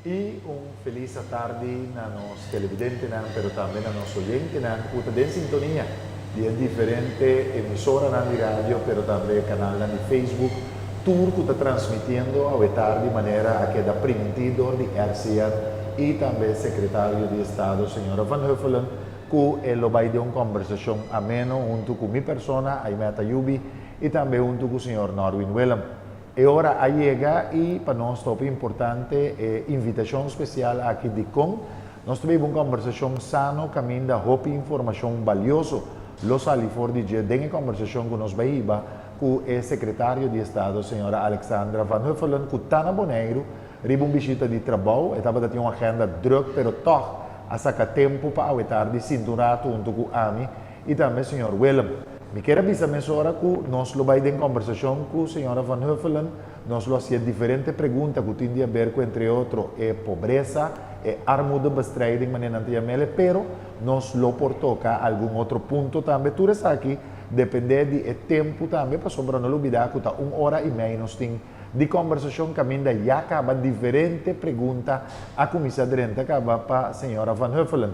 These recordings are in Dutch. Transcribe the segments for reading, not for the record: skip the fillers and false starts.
E un feliz tarde na nos televidente nan, pero também na nos oyente nan, uta den sintonia di diferente emisora nan di radio, pero também canal nan di Facebook, tour que está transmitiendo a tarde de maneira a que da permitido de RCR e também secretário de Estado, senhora Van Huffelen, que ele vai ter uma conversação ameno junto com minha persona, Aimeta Yubi, e também junto com o senhor Norwin Willem. E ora a chega e para nós top importante invitação especial aqui de com. Nós tivemos uma conversação sano, caminho da roupa e informação valioso. Los ali for de dia, dengue conversação com nós baiba, com o secretário de Estado, senhora Alexandra Van Huffelen, que está na Bonaire, riba uma visita de trabalho, estava a ter uma agenda druk, pero toch, a sacar tempo para a tarde, cinturato junto com a AMI, e também senhor Willem. Me quero avisar agora que nós vamos ter conversação com a senhora Van Huffelen, nós vamos fazer diferentes perguntas que têm a ver com, entre outros, pobreza, armoedebestrijding, maneira antiamele, pero nós lo por tocar algum outro ponto também. Tudo isso aqui depende do tempo também, para sobrar não olvidar que está 1h30 nós temos de conversação caminho e acaba diferentes perguntas a comissão direta acaba para a senhora Van Huffelen.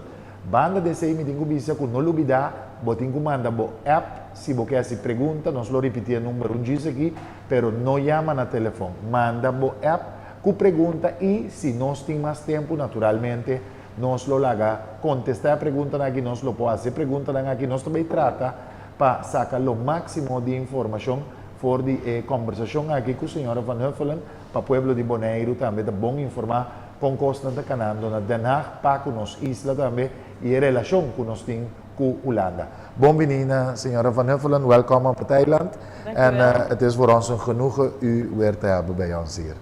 Banda de sei me tenho vista que não olvidar, botem que manda bo app, se você quer se pergunta, nós lo repetir o número diz aqui, pero não chama na telefone, manda bo app, que pergunta e se nós temos mais tempo, naturalmente, nós lo laga, contestar a pergunta aqui, nós lo pode fazer pergunta aqui, nós também trata para sacar o máximo de informação for de conversação aqui com a senhora Van Huffelen, para o povo de Bonaire também, é bom informar com constante canando na Den Haag, para com nos isla também, e a relação que nós temos com Holanda. Bom-vinda, senhora Van Huffelen, welkom op het eiland. En het is voor ons een genoegen u weer te hebben bij ons hier.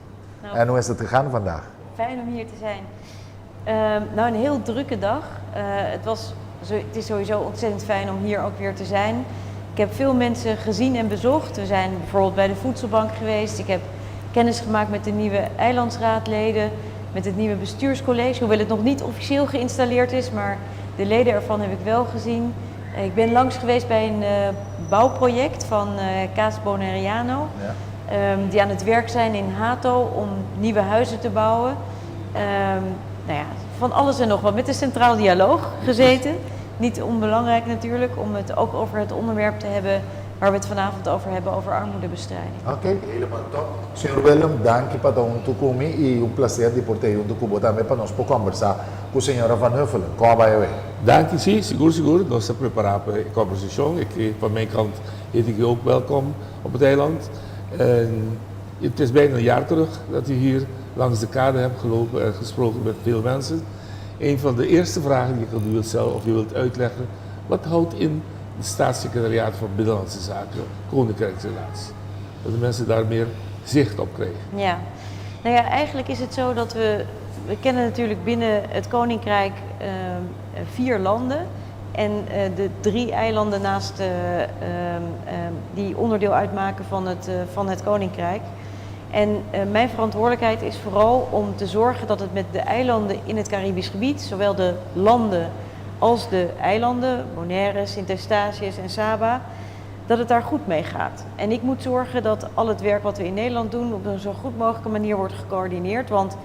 Nou, en hoe is het gegaan vandaag? Fijn om hier te zijn. Nou, een heel drukke dag. Het is sowieso ontzettend fijn om hier ook weer te zijn. Ik heb veel mensen gezien en bezocht. We zijn bijvoorbeeld bij de Voedselbank geweest. Ik heb kennis gemaakt met de nieuwe eilandsraadleden, met het nieuwe bestuurscollege, hoewel het nog niet officieel geïnstalleerd is, maar de leden ervan heb ik wel gezien. Ik ben langs geweest bij een bouwproject van Casa Bonaireano, die aan het werk zijn in Hato om nieuwe huizen te bouwen. Nou ja, van alles en nog wat, met een centraal dialoog gezeten. Niet onbelangrijk natuurlijk, om het ook over het onderwerp te hebben waar we het vanavond over hebben, over armoedebestrijding. Oké, helemaal top. Senhor Willem, dank je para junto comigo e um prazer de por ter junto comigo também para nós conversar com a senhora Van Huffelen. Como vai ver? Dank je, sim, seguro. Nós estamos preparados para a conversação. Van mijn kant heet ik u ook welkom op het eiland. Het is bijna een jaar terug dat u hier langs de kade hebt gelopen en gesproken met veel mensen. Een van de eerste vragen die ik aan u wil stellen, of u wilt uitleggen, wat houdt in het staatssecretariaat van Binnenlandse Zaken, Koninkrijksrelaties? Dat de mensen daar meer zicht op krijgen. Ja, nou ja, eigenlijk is het zo dat we kennen natuurlijk binnen het Koninkrijk 4 landen en de 3 eilanden naast die onderdeel uitmaken van het Koninkrijk. En mijn verantwoordelijkheid is vooral om te zorgen dat het met de eilanden in het Caribisch gebied, zowel de landen als de eilanden, Bonaire, Sint-Eustatius en Saba, dat het daar goed mee gaat. En ik moet zorgen dat al het werk wat we in Nederland doen op een zo goed mogelijke manier wordt gecoördineerd. Want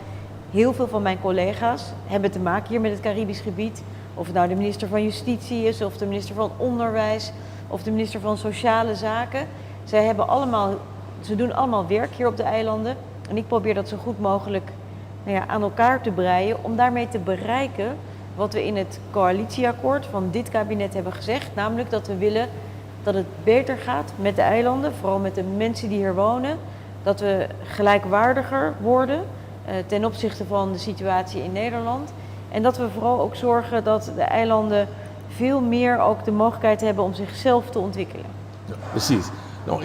heel veel van mijn collega's hebben te maken hier met het Caribisch gebied. Of het nou de minister van Justitie is, of de minister van Onderwijs, of de minister van Sociale Zaken. Ze doen allemaal werk hier op de eilanden. En ik probeer dat zo goed mogelijk aan elkaar te breien om daarmee te bereiken wat we in het coalitieakkoord van dit kabinet hebben gezegd. Namelijk dat we willen dat het beter gaat met de eilanden, vooral met de mensen die hier wonen. Dat we gelijkwaardiger worden ten opzichte van de situatie in Nederland. En dat we vooral ook zorgen dat de eilanden veel meer ook de mogelijkheid hebben om zichzelf te ontwikkelen. Ja, precies. Nou,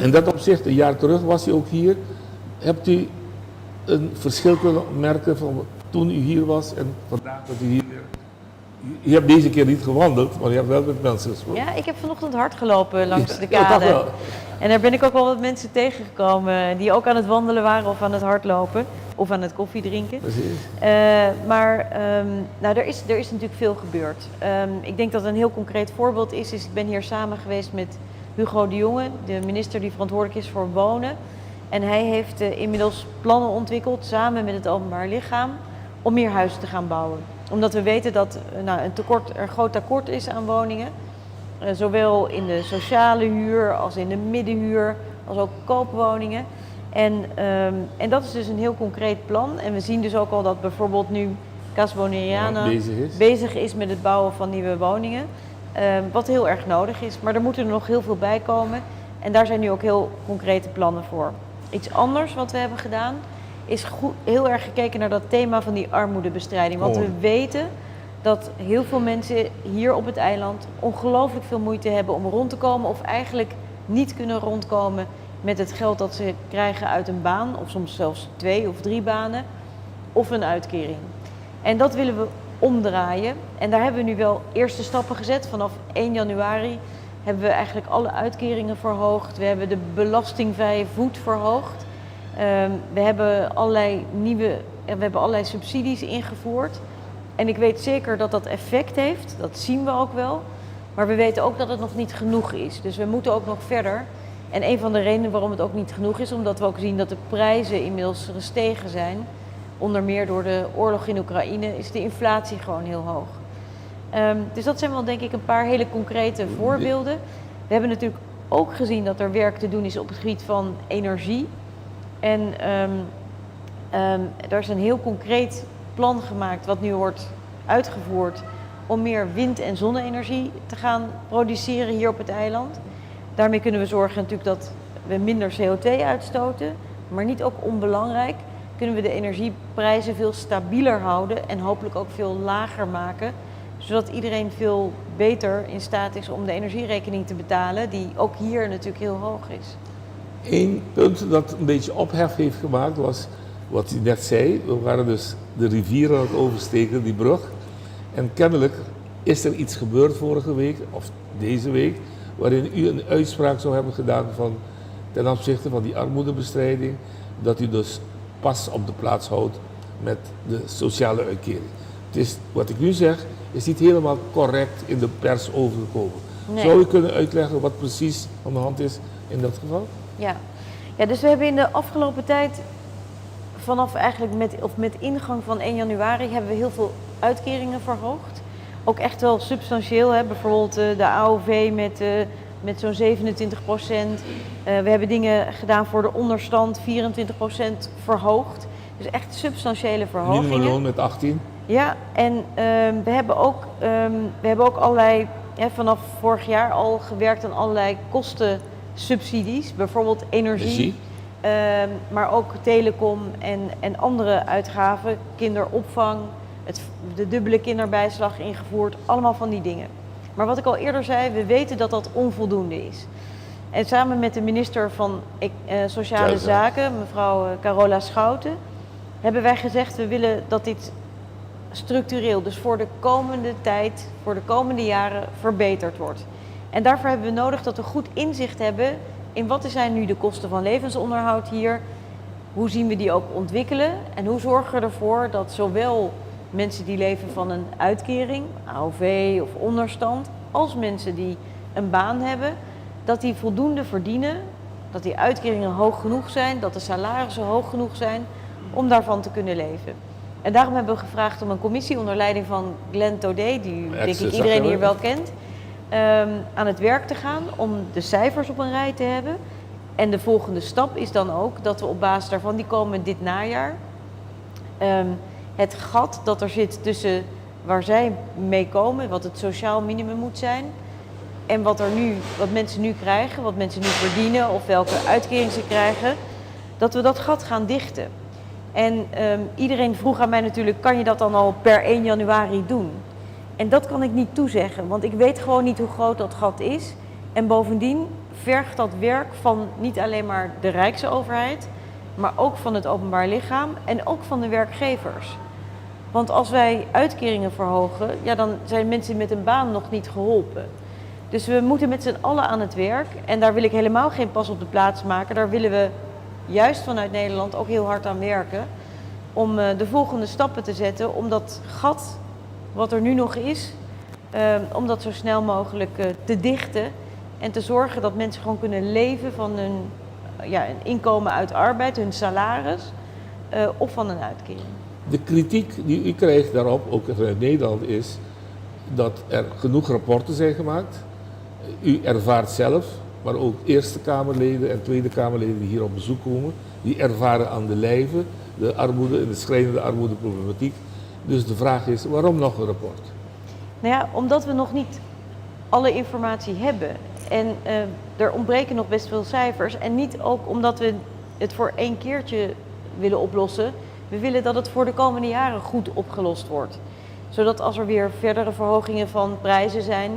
in dat opzicht, een jaar terug was u ook hier. Hebt u een verschil kunnen merken van toen u hier was en vandaag dat u hier weer... U hebt deze keer niet gewandeld, maar u hebt wel met mensen gesproken. Ja, ik heb vanochtend hard gelopen langs de kade. Ja, en daar ben ik ook wel wat mensen tegengekomen die ook aan het wandelen waren of aan het hardlopen. Of aan het koffie drinken. Precies. Nou, er is natuurlijk veel gebeurd. Ik denk dat een heel concreet voorbeeld is ik ben hier samen geweest met Hugo de Jonge, de minister die verantwoordelijk is voor wonen. En hij heeft inmiddels plannen ontwikkeld samen met het openbaar lichaam om meer huizen te gaan bouwen. Omdat we weten dat er groot tekort is aan woningen. Zowel in de sociale huur als in de middenhuur, als ook koopwoningen. En dat is dus een heel concreet plan. En we zien dus ook al dat bijvoorbeeld nu Casa Bonaireana bezig is met het bouwen van nieuwe woningen. Wat heel erg nodig is. Maar er moeten er nog heel veel bij komen. En daar zijn nu ook heel concrete plannen voor. Iets anders wat we hebben gedaan is heel erg gekeken naar dat thema van die armoedebestrijding. Want we weten dat heel veel mensen hier op het eiland ongelooflijk veel moeite hebben om rond te komen. Of eigenlijk niet kunnen rondkomen met het geld dat ze krijgen uit een baan. Of soms zelfs 2 of 3 banen. Of een uitkering. En dat willen we omdraaien. En daar hebben we nu wel eerste stappen gezet. Vanaf 1 januari hebben we eigenlijk alle uitkeringen verhoogd. We hebben de belastingvrije voet verhoogd. We hebben allerlei subsidies ingevoerd. En ik weet zeker dat dat effect heeft. Dat zien we ook wel. Maar we weten ook dat het nog niet genoeg is. Dus we moeten ook nog verder. En een van de redenen waarom het ook niet genoeg is, omdat we ook zien dat de prijzen inmiddels gestegen zijn. Onder meer door de oorlog in Oekraïne is de inflatie gewoon heel hoog. Dus dat zijn wel denk ik een paar hele concrete voorbeelden. We hebben natuurlijk ook gezien dat er werk te doen is op het gebied van energie. En er is een heel concreet plan gemaakt wat nu wordt uitgevoerd om meer wind- en zonne-energie te gaan produceren hier op het eiland. Daarmee kunnen we zorgen natuurlijk dat we minder CO2 uitstoten, maar niet ook onbelangrijk kunnen we de energieprijzen veel stabieler houden en hopelijk ook veel lager maken, zodat iedereen veel beter in staat is om de energierekening te betalen, die ook hier natuurlijk heel hoog is. Eén punt dat een beetje ophef heeft gemaakt was wat u net zei. We waren dus de rivier aan het oversteken, die brug. En kennelijk is er iets gebeurd vorige week, of deze week, waarin u een uitspraak zou hebben gedaan ten opzichte van die armoedebestrijding, dat u dus pas op de plaats houdt met de sociale uitkering. Het is, wat ik nu zeg, is niet helemaal correct in de pers overgekomen. Nee. Zou u kunnen uitleggen wat precies aan de hand is in dat geval? Ja, dus we hebben in de afgelopen tijd, vanaf eigenlijk met ingang van 1 januari, hebben we heel veel uitkeringen verhoogd. Ook echt wel substantieel, hè? Bijvoorbeeld de AOV met zo'n 27%. We hebben dingen gedaan voor de onderstand, 24% verhoogd. Dus echt substantiële verhogingen. Minimumloon met 18? Ja, en we hebben ook allerlei, vanaf vorig jaar al gewerkt aan allerlei kostensubsidies. Bijvoorbeeld energie. Maar ook telecom en andere uitgaven, kinderopvang, de dubbele kinderbijslag ingevoerd, allemaal van die dingen. Maar wat ik al eerder zei, we weten dat dat onvoldoende is. En samen met de minister van Sociale Zaken, mevrouw Carola Schouten, hebben wij gezegd, we willen dat dit structureel, dus voor de komende tijd, voor de komende jaren verbeterd wordt. En daarvoor hebben we nodig dat we goed inzicht hebben in wat zijn nu de kosten van levensonderhoud hier, hoe zien we die ook ontwikkelen en hoe zorgen we ervoor dat zowel mensen die leven van een uitkering, AOV of onderstand, als mensen die een baan hebben, dat die voldoende verdienen, dat die uitkeringen hoog genoeg zijn, dat de salarissen hoog genoeg zijn om daarvan te kunnen leven. En daarom hebben we gevraagd om een commissie onder leiding van Glenn Taudet, die denk ik iedereen hier wel kent, aan het werk te gaan om de cijfers op een rij te hebben. En de volgende stap is dan ook dat we op basis daarvan, die komen dit najaar, het gat dat er zit tussen waar zij mee komen, wat het sociaal minimum moet zijn, en wat mensen nu krijgen, wat mensen nu verdienen of welke uitkering ze krijgen, dat we dat gat gaan dichten. En iedereen vroeg aan mij natuurlijk, kan je dat dan al per 1 januari doen? En dat kan ik niet toezeggen, want ik weet gewoon niet hoe groot dat gat is. En bovendien vergt dat werk van niet alleen maar de Rijksoverheid, maar ook van het openbaar lichaam en ook van de werkgevers. Want als wij uitkeringen verhogen, dan zijn mensen met een baan nog niet geholpen. Dus we moeten met z'n allen aan het werk en daar wil ik helemaal geen pas op de plaats maken. Daar willen we juist vanuit Nederland ook heel hard aan werken om de volgende stappen te zetten om dat gat wat er nu nog is, om dat zo snel mogelijk te dichten en te zorgen dat mensen gewoon kunnen leven van hun een inkomen uit arbeid, hun salaris, of van een uitkering. De kritiek die u krijgt daarop, ook vanuit Nederland, is dat er genoeg rapporten zijn gemaakt. U ervaart zelf, maar ook Eerste Kamerleden en Tweede Kamerleden die hier op bezoek komen, die ervaren aan de lijve de armoede en de schrijnende armoedeproblematiek. Dus de vraag is, waarom nog een rapport? Nou ja, omdat we nog niet alle informatie hebben. En er ontbreken nog best veel cijfers. En niet ook omdat we het voor één keertje willen oplossen. We willen dat het voor de komende jaren goed opgelost wordt. Zodat als er weer verdere verhogingen van prijzen zijn,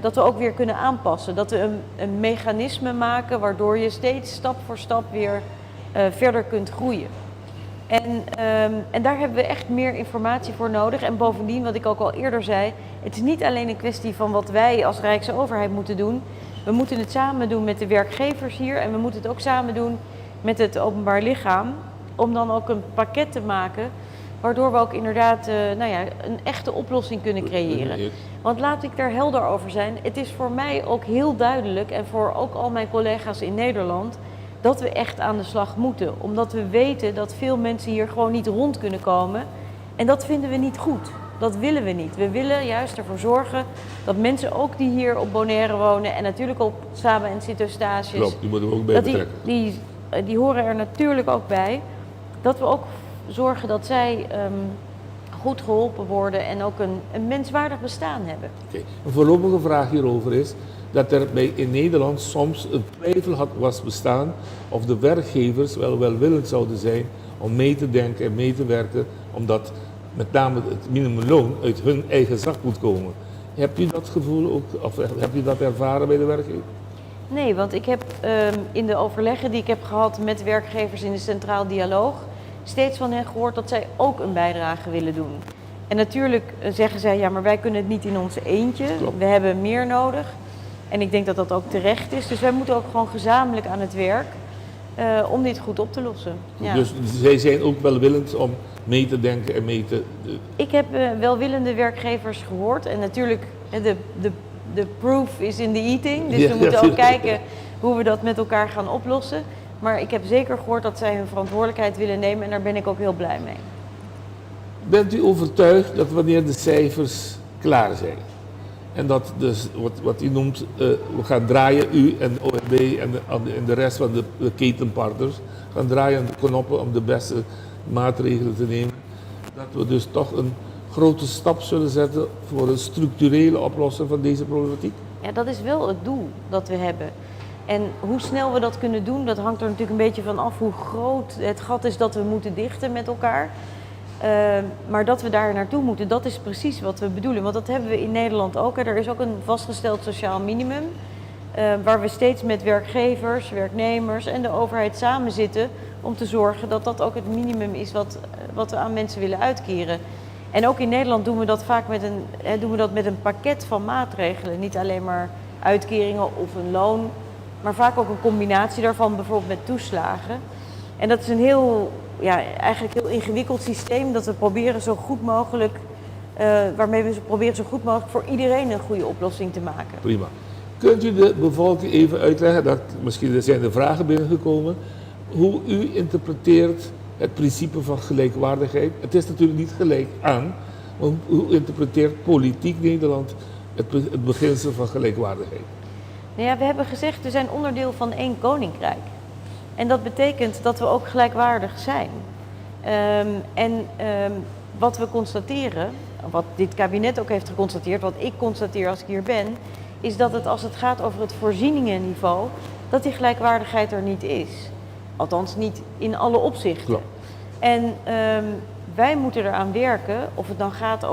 dat we ook weer kunnen aanpassen. Dat we een mechanisme maken waardoor je steeds stap voor stap weer verder kunt groeien. En daar hebben we echt meer informatie voor nodig. En bovendien, wat ik ook al eerder zei, het is niet alleen een kwestie van wat wij als Rijksoverheid moeten doen. We moeten het samen doen met de werkgevers hier en we moeten het ook samen doen met het openbaar lichaam. Om dan ook een pakket te maken, waardoor we ook inderdaad een echte oplossing kunnen creëren. Want laat ik daar helder over zijn, het is voor mij ook heel duidelijk en voor ook al mijn collega's in Nederland, dat we echt aan de slag moeten. Omdat we weten dat veel mensen hier gewoon niet rond kunnen komen. En dat vinden we niet goed. Dat willen we niet. We willen juist ervoor zorgen dat mensen ook die hier op Bonaire wonen en natuurlijk op Saba en Sint-Eustatius. Klopt, die moeten we ook bij betrekken. Die horen er natuurlijk ook bij. Dat we ook zorgen dat zij goed geholpen worden en ook een menswaardig bestaan hebben. Okay. Een voorlopige vraag hierover is dat er in Nederland soms een twijfel was bestaan of de werkgevers wel welwillend zouden zijn om mee te denken en mee te werken, omdat met name het minimumloon uit hun eigen zak moet komen. Hebt u dat gevoel ook, of hebt u dat ervaren bij de werkgever? Nee, want ik heb in de overleggen die ik heb gehad met werkgevers in de Centraal Dialoog steeds van hen gehoord dat zij ook een bijdrage willen doen. En natuurlijk zeggen zij, ja, maar wij kunnen het niet in ons eentje. Klopt. We hebben meer nodig. En ik denk dat dat ook terecht is. Dus wij moeten ook gewoon gezamenlijk aan het werk om dit goed op te lossen. Ja. Dus zij zijn ook welwillend om mee te denken en mee te... Ik heb welwillende werkgevers gehoord. En natuurlijk, de proof is in the eating. Dus we moeten ook kijken hoe we dat met elkaar gaan oplossen. Maar ik heb zeker gehoord dat zij hun verantwoordelijkheid willen nemen. En daar ben ik ook heel blij mee. Bent u overtuigd dat wanneer de cijfers klaar zijn en dat dus wat u noemt, we gaan draaien, u en OMB en de rest van de ketenpartners, gaan draaien aan de knoppen om de beste maatregelen te nemen, dat we dus toch een grote stap zullen zetten voor een structurele oplossing van deze problematiek? Ja, dat is wel het doel dat we hebben. En hoe snel we dat kunnen doen, dat hangt er natuurlijk een beetje van af hoe groot het gat is dat we moeten dichten met elkaar. Maar dat we daar naartoe moeten, dat is precies wat we bedoelen. Want dat hebben we in Nederland ook. Er is ook een vastgesteld sociaal minimum. Waar we steeds met werkgevers, werknemers en de overheid samen zitten om te zorgen dat dat ook het minimum is wat we aan mensen willen uitkeren. En ook in Nederland doen we dat vaak met een pakket van maatregelen. Niet alleen maar uitkeringen of een loon, maar vaak ook een combinatie daarvan, bijvoorbeeld met toeslagen. En dat is een eigenlijk heel ingewikkeld systeem dat we proberen zo goed mogelijk, waarmee we proberen zo goed mogelijk voor iedereen een goede oplossing te maken. Prima. Kunt u de bevolking even uitleggen, misschien zijn er vragen binnengekomen, hoe u interpreteert het principe van gelijkwaardigheid? Het is natuurlijk niet gelijk aan, maar hoe interpreteert politiek Nederland het beginsel van gelijkwaardigheid? Nou ja, we hebben gezegd, we zijn onderdeel van één koninkrijk. En dat betekent dat we ook gelijkwaardig zijn. Wat we constateren, wat dit kabinet ook heeft geconstateerd, wat ik constateer als ik hier ben, is dat als het gaat over het voorzieningenniveau, dat die gelijkwaardigheid er niet is. Althans niet in alle opzichten. Klopt. En wij moeten eraan werken, of het dan gaat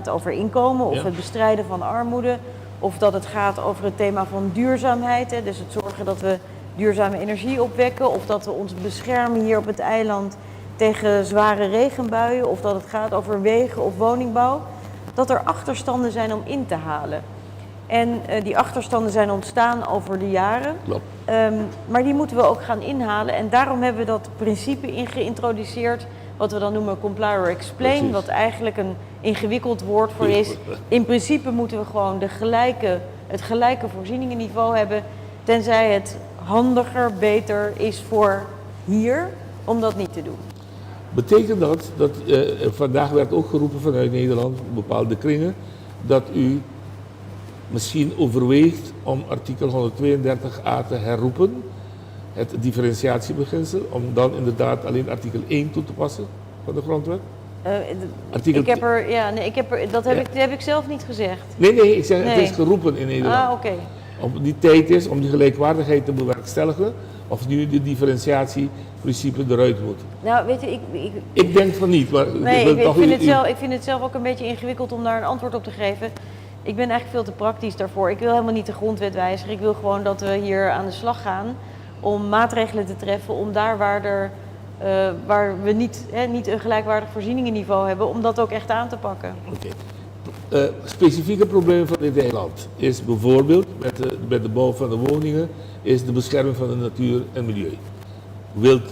over inkomen, of het bestrijden van armoede, of dat het gaat over het thema van duurzaamheid, dus het zorgen dat we duurzame energie opwekken, of dat we ons beschermen hier op het eiland tegen zware regenbuien, of dat het gaat over wegen of woningbouw, dat er achterstanden zijn om in te halen. En die achterstanden zijn ontstaan over de jaren, maar die moeten we ook gaan inhalen. En daarom hebben we dat principe geïntroduceerd, wat we dan noemen comply or explain, Precies. wat eigenlijk een ingewikkeld woord voor is. In principe moeten we gewoon het gelijke voorzieningenniveau hebben, tenzij het handiger, beter is voor hier om dat niet te doen. Betekent dat vandaag werd ook geroepen vanuit Nederland, bepaalde kringen, dat u misschien overweegt om artikel 132a te herroepen, het differentiatiebeginsel, om dan inderdaad alleen artikel 1 toe te passen van de grondwet? Artikel dat heb ik zelf niet gezegd. Nee, ik zeg Nee. het is geroepen in Nederland. Ah, oké. Om die tijd is om die gelijkwaardigheid te bewerkstelligen, of nu de differentiatieprincipe eruit moet. Nou, weet je, Ik denk van niet, maar Nee, wil toch ik vind het zelf ook een beetje ingewikkeld om daar een antwoord op te geven. Ik ben eigenlijk veel te praktisch daarvoor. Ik wil helemaal niet de grondwet wijzigen. Ik wil gewoon dat we hier aan de slag gaan om maatregelen te treffen, om daar waar we niet een gelijkwaardig voorzieningenniveau hebben, om dat ook echt aan te pakken. Oké. Specifieke problemen van dit eiland is bijvoorbeeld met de bouw van de woningen, is de bescherming van de natuur en milieu.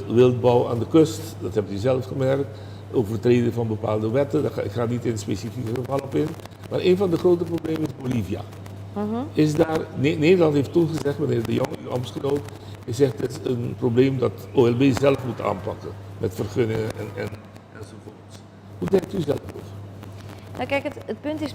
Wildbouw aan de kust, dat hebt u zelf gemerkt, overtreden van bepaalde wetten, ik ga niet in specifieke gevallen op in. Maar een van de grote problemen is Bolivia. Is daar, Nederland heeft toen gezegd, meneer De Jong, uw ambtsgenoot, hij zegt het is een probleem dat OLB zelf moet aanpakken, met vergunningen enzovoorts. Hoe denkt u zelf over? Nou kijk, het punt is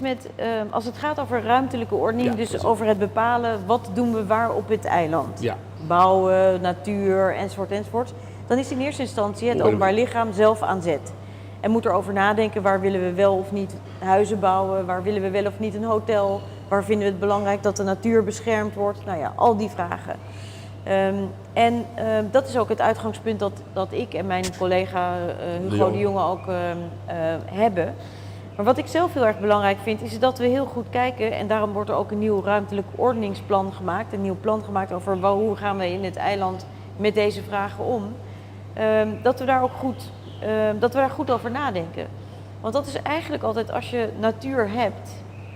als het gaat over ruimtelijke ordening, Ja, dus precies. over het bepalen wat doen we waar op het eiland. Ja. Bouwen, natuur, enzovoort. Dan is in eerste instantie het openbaar lichaam zelf aan zet. En moet erover nadenken waar willen we wel of niet huizen bouwen, waar willen we wel of niet een hotel, waar vinden we het belangrijk dat de natuur beschermd wordt. Nou ja, al die vragen. Dat is ook het uitgangspunt dat ik en mijn collega Hugo de Jonge ook hebben. Maar wat ik zelf heel erg belangrijk vind, is dat we heel goed kijken, en daarom wordt er ook een nieuw ruimtelijk ordeningsplan gemaakt, een nieuw plan gemaakt over hoe gaan we in het eiland met deze vragen om, dat we daar ook goed over nadenken. Want dat is eigenlijk altijd, als je natuur hebt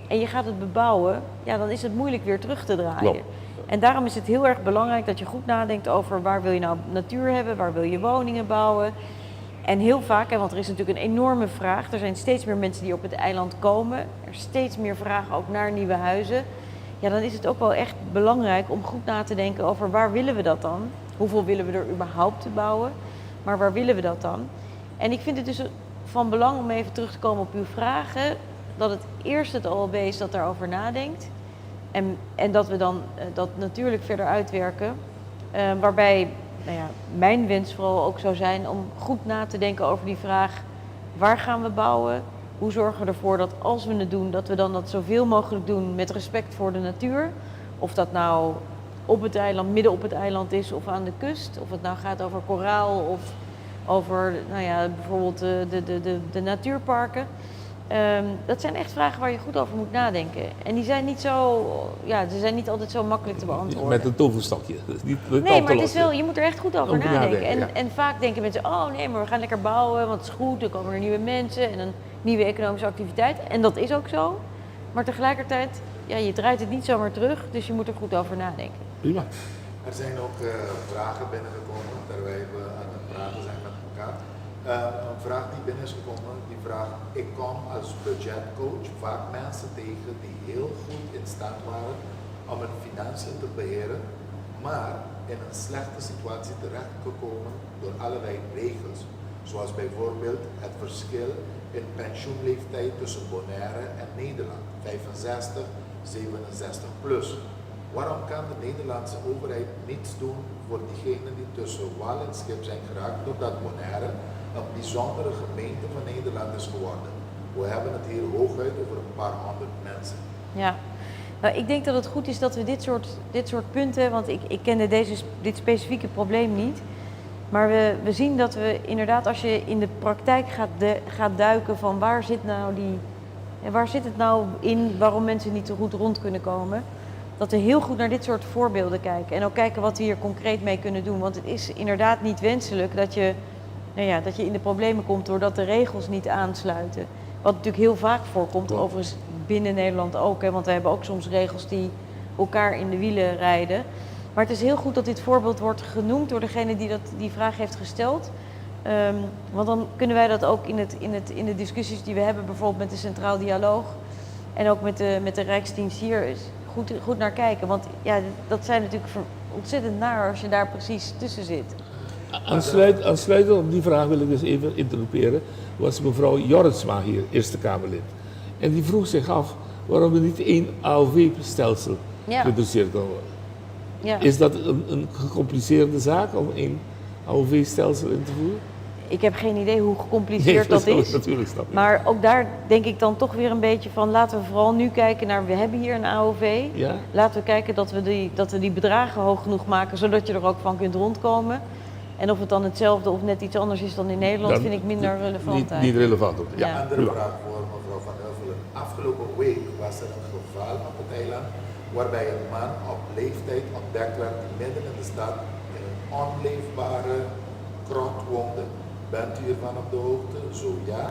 en je gaat het bebouwen, ja, dan is het moeilijk weer terug te draaien. Klopt. En daarom is het heel erg belangrijk dat je goed nadenkt over waar wil je nou natuur hebben, waar wil je woningen bouwen. En heel vaak, want er is natuurlijk een enorme vraag, er zijn steeds meer mensen die op het eiland komen, er is steeds meer vragen ook naar nieuwe huizen. Ja, dan is het ook wel echt belangrijk om goed na te denken over waar willen we dat dan? Hoeveel willen we er überhaupt te bouwen? Maar waar willen we dat dan? En ik vind het dus van belang om even terug te komen op uw vragen, dat het eerst het OLB is dat daarover nadenkt. En dat we dan dat natuurlijk verder uitwerken. Waarbij mijn wens vooral ook zou zijn om goed na te denken over die vraag: waar gaan we bouwen? Hoe zorgen we ervoor dat als we het doen, dat we dan dat zoveel mogelijk doen met respect voor de natuur? Of dat nou op het eiland, midden op het eiland is of aan de kust. Of het nou gaat over koraal of over bijvoorbeeld de natuurparken. Dat zijn echt vragen waar je goed over moet nadenken. En die zijn niet ze zijn niet altijd zo makkelijk te beantwoorden. Met een toverstokje. Nee, maar het is wel, je moet er echt goed over nadenken. Ja. En vaak denken mensen, maar we gaan lekker bouwen, want het is goed, er komen er nieuwe mensen en een nieuwe economische activiteit. En dat is ook zo. Maar tegelijkertijd, je draait het niet zomaar terug, dus je moet er goed over nadenken. Prima. Er zijn ook vragen binnengekomen terwijl we aan het praten zijn met elkaar. Een vraag die binnen is gekomen, die vraagt: ik kom als budgetcoach vaak mensen tegen die heel goed in staat waren om hun financiën te beheren, maar in een slechte situatie terechtgekomen door allerlei regels. Zoals bijvoorbeeld het verschil in pensioenleeftijd tussen Bonaire en Nederland, 65, 67 plus. Waarom kan de Nederlandse overheid niets doen voor diegenen die tussen wal en schip zijn geraakt doordat Bonaire een bijzondere gemeente van Nederland is geworden? We hebben het hier hooguit over een paar honderd mensen. Ja, nou, ik denk dat het goed is dat we dit soort punten, want ik kende dit specifieke probleem niet. Maar we zien dat we inderdaad, als je in de praktijk gaat duiken van waar zit het nou in waarom mensen niet zo goed rond kunnen komen, dat we heel goed naar dit soort voorbeelden kijken. En ook kijken wat we hier concreet mee kunnen doen. Want het is inderdaad niet wenselijk dat je in de problemen komt doordat de regels niet aansluiten. Wat natuurlijk heel vaak voorkomt, overigens binnen Nederland ook. Want we hebben ook soms regels die elkaar in de wielen rijden. Maar het is heel goed dat dit voorbeeld wordt genoemd door degene die die vraag heeft gesteld. Want dan kunnen wij dat ook in de discussies die we hebben, bijvoorbeeld met de Centraal Dialoog en ook met de Rijksdienst hier, goed naar kijken. Want dat zijn natuurlijk ontzettend naar als je daar precies tussen zit. Aansluitend op die vraag wil ik dus even interroperen. Was mevrouw Jorritsma hier, Eerste Kamerlid. En die vroeg zich af waarom er niet één AOW-stelsel Ja. geïntroduceerd kan worden. Ja. Is dat een gecompliceerde zaak om één AOW-stelsel in te voeren? Ik heb geen idee hoe gecompliceerd dat is. Natuurlijk snap ik. Maar ook daar denk ik dan toch weer een beetje van, laten we vooral nu kijken naar, we hebben hier een AOV. Ja? Laten we kijken dat we die bedragen hoog genoeg maken, zodat je er ook van kunt rondkomen. En of het dan hetzelfde of net iets anders is dan in Nederland, Dan vind ik minder relevant Niet eigenlijk. relevant. Ja. Ja. Andere vraag voor mevrouw Van Huffelen. Afgelopen week was er een geval op het eiland waarbij een man op leeftijd ontdekt werd midden in de stad in een onleefbare grot woonde. Bent u hiervan op de hoogte? Zo ja.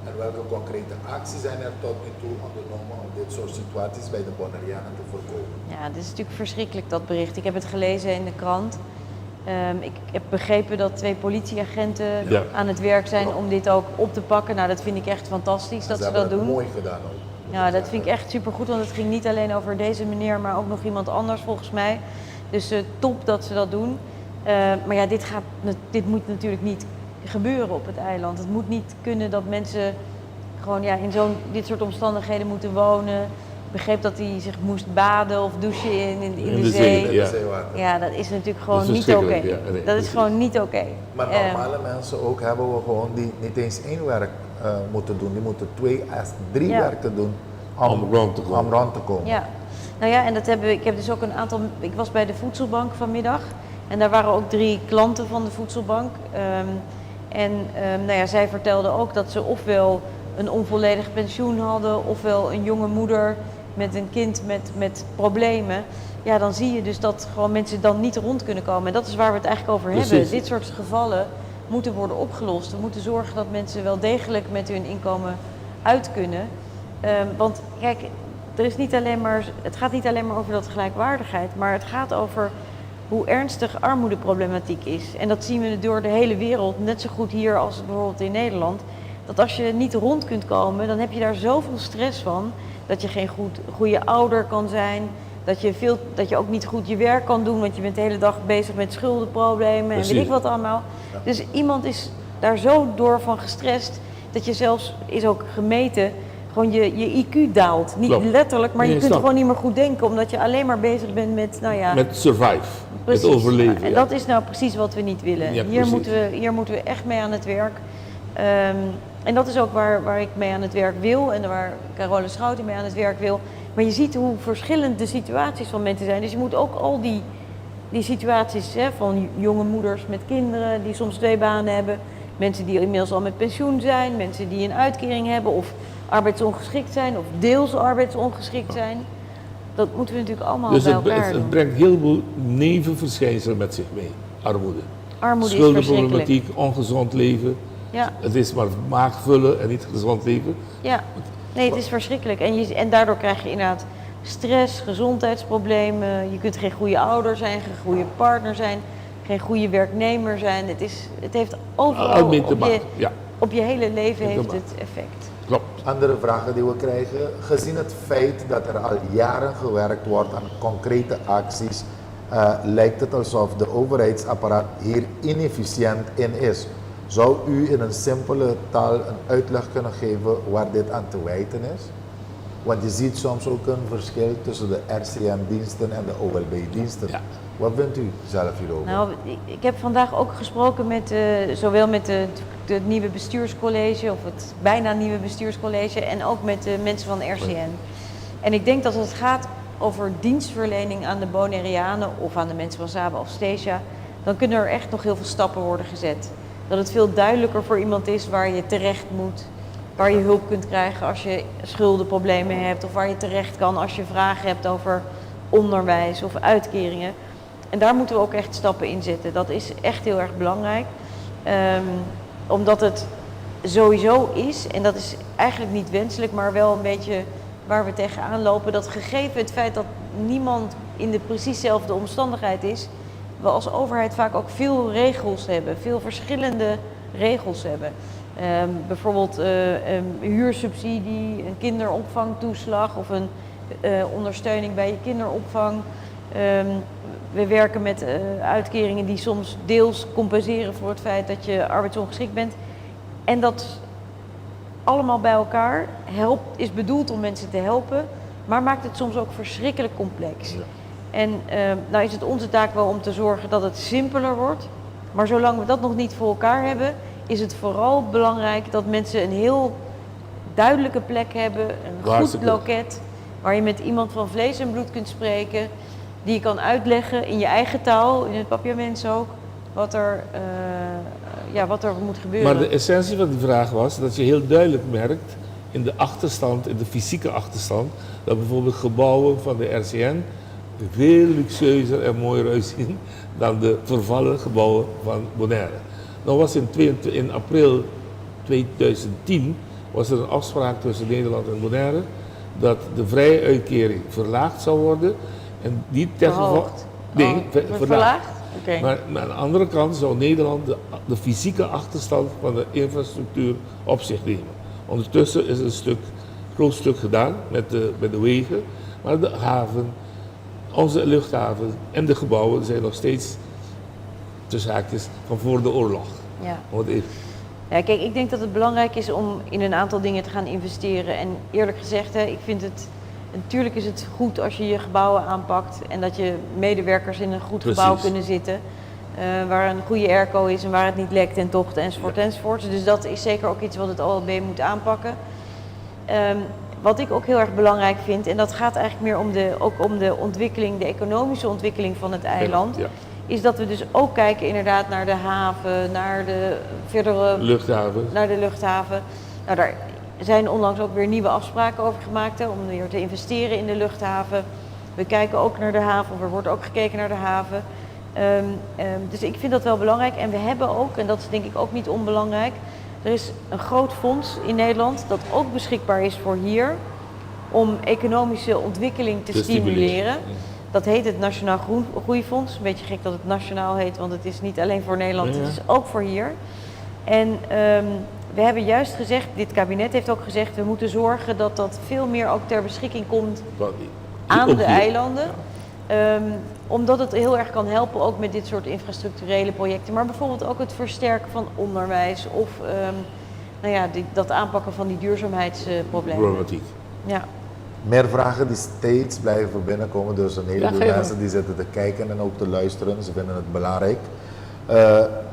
En welke concrete acties zijn er tot nu toe ondernomen om dit soort situaties bij de Bonaireanen te voorkomen? Ja, dit is natuurlijk verschrikkelijk, dat bericht. Ik heb het gelezen in de krant. Ik heb begrepen dat 2 politieagenten Ja. aan het werk zijn om dit ook op te pakken. Nou, dat vind ik echt fantastisch dat ze hebben dat het doen. mooi gedaan ook. Ja, dat vind ik echt supergoed, want het ging niet alleen over deze meneer, maar ook nog iemand anders volgens mij. Dus top dat ze dat doen. Maar ja, dit moet natuurlijk niet gebeuren op het eiland. Het moet niet kunnen dat mensen gewoon in dit soort omstandigheden moeten wonen. Ik begreep dat hij zich moest baden of douchen in de zee. Ja. Ja, dat is natuurlijk gewoon Dat is niet oké. verschrikkelijk, ja. Nee, Dat is precies. gewoon niet oké. Maar normale mensen ook hebben we gewoon die niet eens 1 werk moeten doen. Die moeten 2 à 3 Ja. werken doen Om rond te komen. Om rond te komen. Ja, nou ja, en ik heb dus ook een aantal. Ik was bij de voedselbank vanmiddag en daar waren ook 3 klanten van de voedselbank. Zij vertelden ook dat ze ofwel een onvolledig pensioen hadden, ofwel een jonge moeder met een kind met problemen. Ja, dan zie je dus dat gewoon mensen dan niet rond kunnen komen. En dat is waar we het eigenlijk over hebben. Precies. Dit soort gevallen moeten worden opgelost. We moeten zorgen dat mensen wel degelijk met hun inkomen uit kunnen. Want kijk, het gaat niet alleen maar over dat gelijkwaardigheid, maar het gaat over hoe ernstig armoedeproblematiek is. En dat zien we door de hele wereld, net zo goed hier als bijvoorbeeld in Nederland. Dat als je niet rond kunt komen, dan heb je daar zoveel stress van, dat je geen goede ouder kan zijn, dat je ook niet goed je werk kan doen, want je bent de hele dag bezig met schuldenproblemen en weet ik wat allemaal. Ja. Dus iemand is daar zo door van gestrest, dat je zelfs, is ook gemeten, gewoon je IQ daalt. Niet Klopt. letterlijk, maar Nee, je kunt snap. gewoon niet meer goed denken, omdat je alleen maar bezig bent met, Met survive, precies. met overleven. En ja. dat is nou precies wat we niet willen. Ja, hier, precies. moeten we echt mee aan het werk. En dat is ook waar ik mee aan het werk wil en waar Carole Schouten mee aan het werk wil. Maar je ziet hoe verschillend de situaties van mensen zijn. Dus je moet ook al die situaties van jonge moeders met kinderen die soms 2 banen hebben. Mensen die inmiddels al met pensioen zijn. Mensen die een uitkering hebben of arbeidsongeschikt zijn of deels arbeidsongeschikt zijn. Dat moeten we natuurlijk allemaal Dus bij het, elkaar het doen. brengt heel veel nevenverschijnselen met zich mee. Armoede. Armoede is verschrikkelijk. Schuldenproblematiek, ongezond leven. Ja. Het is maar maag vullen en niet gezond leven. Ja, nee, het is verschrikkelijk. En daardoor krijg je inderdaad stress, gezondheidsproblemen. Je kunt geen goede ouder zijn, geen goede partner zijn, geen goede werknemer zijn. Het heeft overal Mee te maken, ja. op je hele leven Mee te heeft maken. het effect. Klopt. Andere vragen die we krijgen, gezien het feit dat er al jaren gewerkt wordt aan concrete acties, lijkt het alsof de overheidsapparaat hier inefficiënt in is. Zou u in een simpele taal een uitleg kunnen geven waar dit aan te wijten is? Want je ziet soms ook een verschil tussen de RCM-diensten en de OLB-diensten. Ja. Wat vindt u zelf hierover? Nou, ik heb vandaag ook gesproken met zowel met het nieuwe bestuurscollege, of het bijna nieuwe bestuurscollege, en ook met de mensen van RCN. En ik denk dat het gaat over dienstverlening aan de Bonaireanen of aan de mensen van Saba of Stesia, dan kunnen er echt nog heel veel stappen worden gezet. Dat het veel duidelijker voor iemand is waar je terecht moet, waar je hulp kunt krijgen als je schuldenproblemen hebt, of waar je terecht kan als je vragen hebt over onderwijs of uitkeringen. En daar moeten we ook echt stappen in zetten. Dat is echt heel erg belangrijk. Omdat het sowieso is, en dat is eigenlijk niet wenselijk, maar wel een beetje waar we tegenaan lopen, dat gegeven het feit dat niemand in de precies dezelfde omstandigheid is, we als overheid vaak ook veel regels hebben, veel verschillende regels hebben. Bijvoorbeeld huursubsidie, een kinderopvangtoeslag of een ondersteuning bij je kinderopvang. We werken met uitkeringen die soms deels compenseren voor het feit dat je arbeidsongeschikt bent. En dat allemaal bij elkaar is bedoeld om mensen te helpen, maar maakt het soms ook verschrikkelijk complex. Ja. En nou is het onze taak wel om te zorgen dat het simpeler wordt. Maar zolang we dat nog niet voor elkaar hebben, is het vooral belangrijk dat mensen een heel duidelijke plek hebben, een goed loket, waar je met iemand van vlees en bloed kunt spreken, die je kan uitleggen in je eigen taal, in het papiaments ook, wat er moet gebeuren. Maar de essentie van die vraag was dat je heel duidelijk merkt in de achterstand, in de fysieke achterstand, dat bijvoorbeeld gebouwen van de RCN veel luxueuzer en mooier uitzien dan de vervallen gebouwen van Bonaire. Nou was in april 2010 was er een afspraak tussen Nederland en Bonaire dat de vrije uitkering verlaagd zou worden en niet ten gevolge... Nee, verlaagd. Okay. Maar aan de andere kant zou Nederland de fysieke achterstand van de infrastructuur op zich nemen. Ondertussen is een groot stuk gedaan met de wegen, maar de haven, onze luchthaven en de gebouwen zijn nog steeds tussen haakjes van voor de oorlog. Ja. Ja, kijk, ik denk dat het belangrijk is om in een aantal dingen te gaan investeren. En eerlijk gezegd, ik vind het... Natuurlijk is het goed als je je gebouwen aanpakt en dat je medewerkers in een goed gebouw kunnen zitten. Waar een goede airco is en waar het niet lekt en tocht enzovoort enzovoort. Dus dat is zeker ook iets wat het OLB moet aanpakken. Wat ik ook heel erg belangrijk vind, en dat gaat eigenlijk meer om de ontwikkeling, de economische ontwikkeling van het eiland. Ja. Is dat we dus ook kijken inderdaad naar de haven, naar de verdere luchthaven. Naar de luchthaven. Nou, daar zijn onlangs ook weer nieuwe afspraken over gemaakt om weer te investeren in de luchthaven. We kijken ook naar de haven, of er wordt ook gekeken naar de haven. Dus ik vind dat wel belangrijk. En we hebben ook, en dat is denk ik ook niet onbelangrijk, er is een groot fonds in Nederland dat ook beschikbaar is voor hier om economische ontwikkeling te stimuleren. Dat heet het Nationaal Groeifonds. Een beetje gek dat het nationaal heet, want het is niet alleen voor Nederland, het is ook voor hier. En we hebben juist gezegd, dit kabinet heeft ook gezegd, we moeten zorgen dat dat veel meer ook ter beschikking komt aan de eilanden. Omdat het heel erg kan helpen ook met dit soort infrastructurele projecten. Maar bijvoorbeeld ook het versterken van onderwijs of dat aanpakken van die duurzaamheidsproblemen. Problematiek. Ja. Meer vragen die steeds blijven binnenkomen, dus een heleboel mensen die zitten te kijken en ook te luisteren, ze vinden het belangrijk.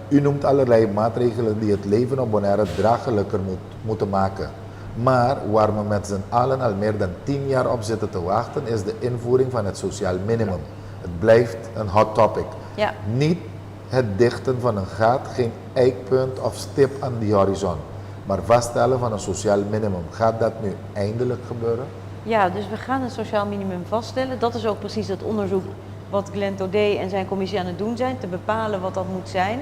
U noemt allerlei maatregelen die het leven op Bonaire draaglijker moeten maken. Maar waar we met z'n allen al meer dan 10 jaar op zitten te wachten, is de invoering van het sociaal minimum. Het blijft een hot topic. Ja. Niet het dichten van een gat, geen eikpunt of stip aan die horizon, maar vaststellen van een sociaal minimum. Gaat dat nu eindelijk gebeuren? Ja, dus we gaan een sociaal minimum vaststellen. Dat is ook precies het onderzoek wat Glenn Taudet en zijn commissie aan het doen zijn, te bepalen wat dat moet zijn.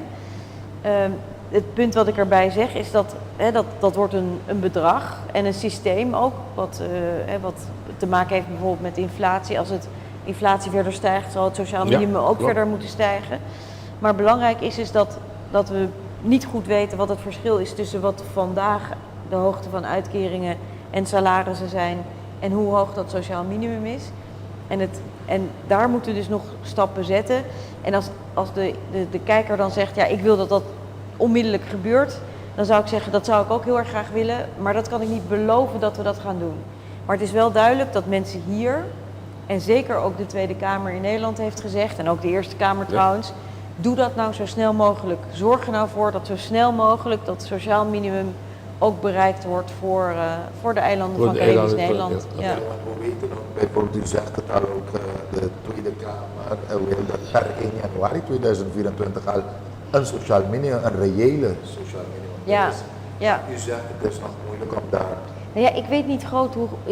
Het punt wat ik erbij zeg is dat wordt een bedrag en een systeem ook, wat te maken heeft bijvoorbeeld met inflatie. Als het inflatie verder stijgt, zal het sociaal minimum ook verder moeten stijgen. Maar belangrijk is dat we niet goed weten wat het verschil is tussen wat vandaag de hoogte van uitkeringen en salarissen zijn en hoe hoog dat sociaal minimum is. En daar moeten we dus nog stappen zetten. En als de kijker dan zegt, ja, ik wil dat dat onmiddellijk gebeurt, dan zou ik zeggen, dat zou ik ook heel erg graag willen, maar dat kan ik niet beloven dat we dat gaan doen. Maar het is wel duidelijk dat mensen hier, en zeker ook de Tweede Kamer in Nederland heeft gezegd, en ook de Eerste Kamer trouwens, doe dat nou zo snel mogelijk. Zorg er nou voor dat zo snel mogelijk dat sociaal minimum ook bereikt wordt voor de eilanden van Caribisch Nederland. Ja. We weten ook, bijvoorbeeld u zegt het al ook, de Tweede Kamer wil dat per 1 januari 2024 al een sociaal minimum, een reële sociaal minimum. Ja. Dus, ja. U zegt het is nog moeilijk om daar... Nou ja, ik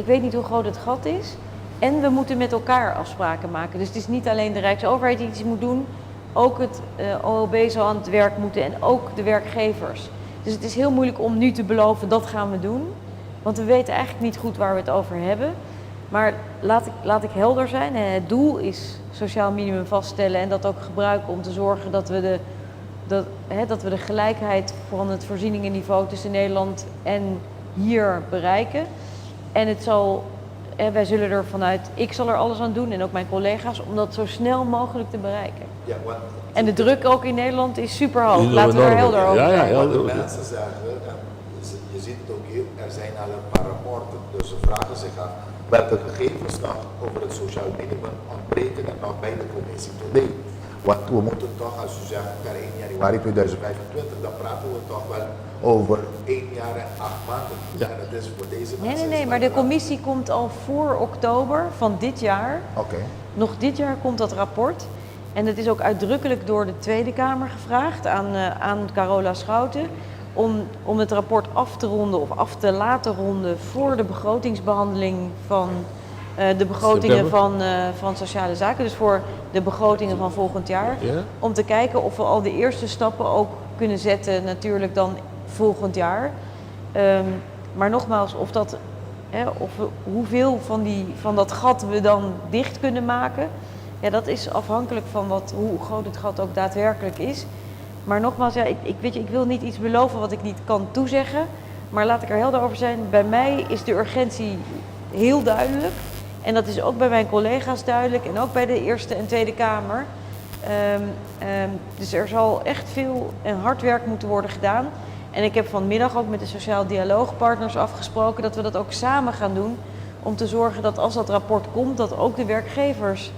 weet niet hoe groot het gat is. En we moeten met elkaar afspraken maken. Dus het is niet alleen de Rijksoverheid die iets moet doen. Ook het OLB zal aan het werk moeten en ook de werkgevers. Dus het is heel moeilijk om nu te beloven, dat gaan we doen. Want we weten eigenlijk niet goed waar we het over hebben. Maar laat ik helder zijn. Het doel is sociaal minimum vaststellen en dat ook gebruiken om te zorgen dat we de gelijkheid van het voorzieningenniveau tussen Nederland en hier bereiken. En het zal wij zullen er vanuit, ik zal er alles aan doen en ook mijn collega's, om dat zo snel mogelijk te bereiken. Ja, want En de druk ook in Nederland is super hoog. Die Laten we er enorm. helder over Ja, ja, zijn. heel- wat de mensen zeggen, en je ziet het ook hier, er zijn al een paar rapporten, dus ze vragen zich af, welke gegevens nog over het sociaal minimum ontbreken er nog bij de commissie today. Want we moeten toch, als u zegt, per 1 januari 2025, dan praten we toch wel over 1 jaar en 8 maanden. Ja. En het is voor deze Nee, mensen... nee, is maar dat de lang. commissie komt al voor oktober van dit jaar. Oké. Nog dit jaar komt dat rapport. En het is ook uitdrukkelijk door de Tweede Kamer gevraagd aan Carola Schouten om het rapport af te ronden of af te laten ronden voor de begrotingsbehandeling van de begrotingen van sociale zaken. Dus voor de begrotingen van volgend jaar. Ja? Om te kijken of we al de eerste stappen ook kunnen zetten natuurlijk dan volgend jaar. Maar nogmaals, hoeveel van dat gat we dan dicht kunnen maken, ja, dat is afhankelijk van hoe groot het gat ook daadwerkelijk is. Maar nogmaals, ja, ik wil niet iets beloven wat ik niet kan toezeggen. Maar laat ik er helder over zijn, bij mij is de urgentie heel duidelijk. En dat is ook bij mijn collega's duidelijk en ook bij de Eerste en Tweede Kamer. Dus er zal echt veel en hard werk moeten worden gedaan. En ik heb vanmiddag ook met de sociaal dialoogpartners afgesproken dat we dat ook samen gaan doen. Om te zorgen dat als dat rapport komt, dat ook de werkgevers,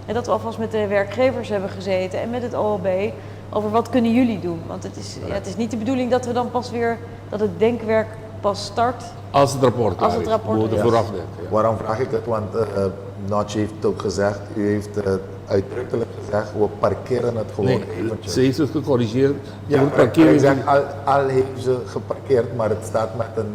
en dat we alvast met de werkgevers hebben gezeten en met het OLB over wat kunnen jullie doen. Want het is niet de bedoeling dat we dan pas weer, dat het denkwerk pas start. Als het rapport klaar Als het is. rapport We moeten er is. vooraf denken. Ja. Waarom vraag ik het? Want Notch heeft ook gezegd, u heeft uitdrukkelijk gezegd, we parkeren het gewoon Nee, eventjes. ze heeft het gecorrigeerd. Ja, De ik parkering. zeg, al heeft ze geparkeerd, maar het staat met een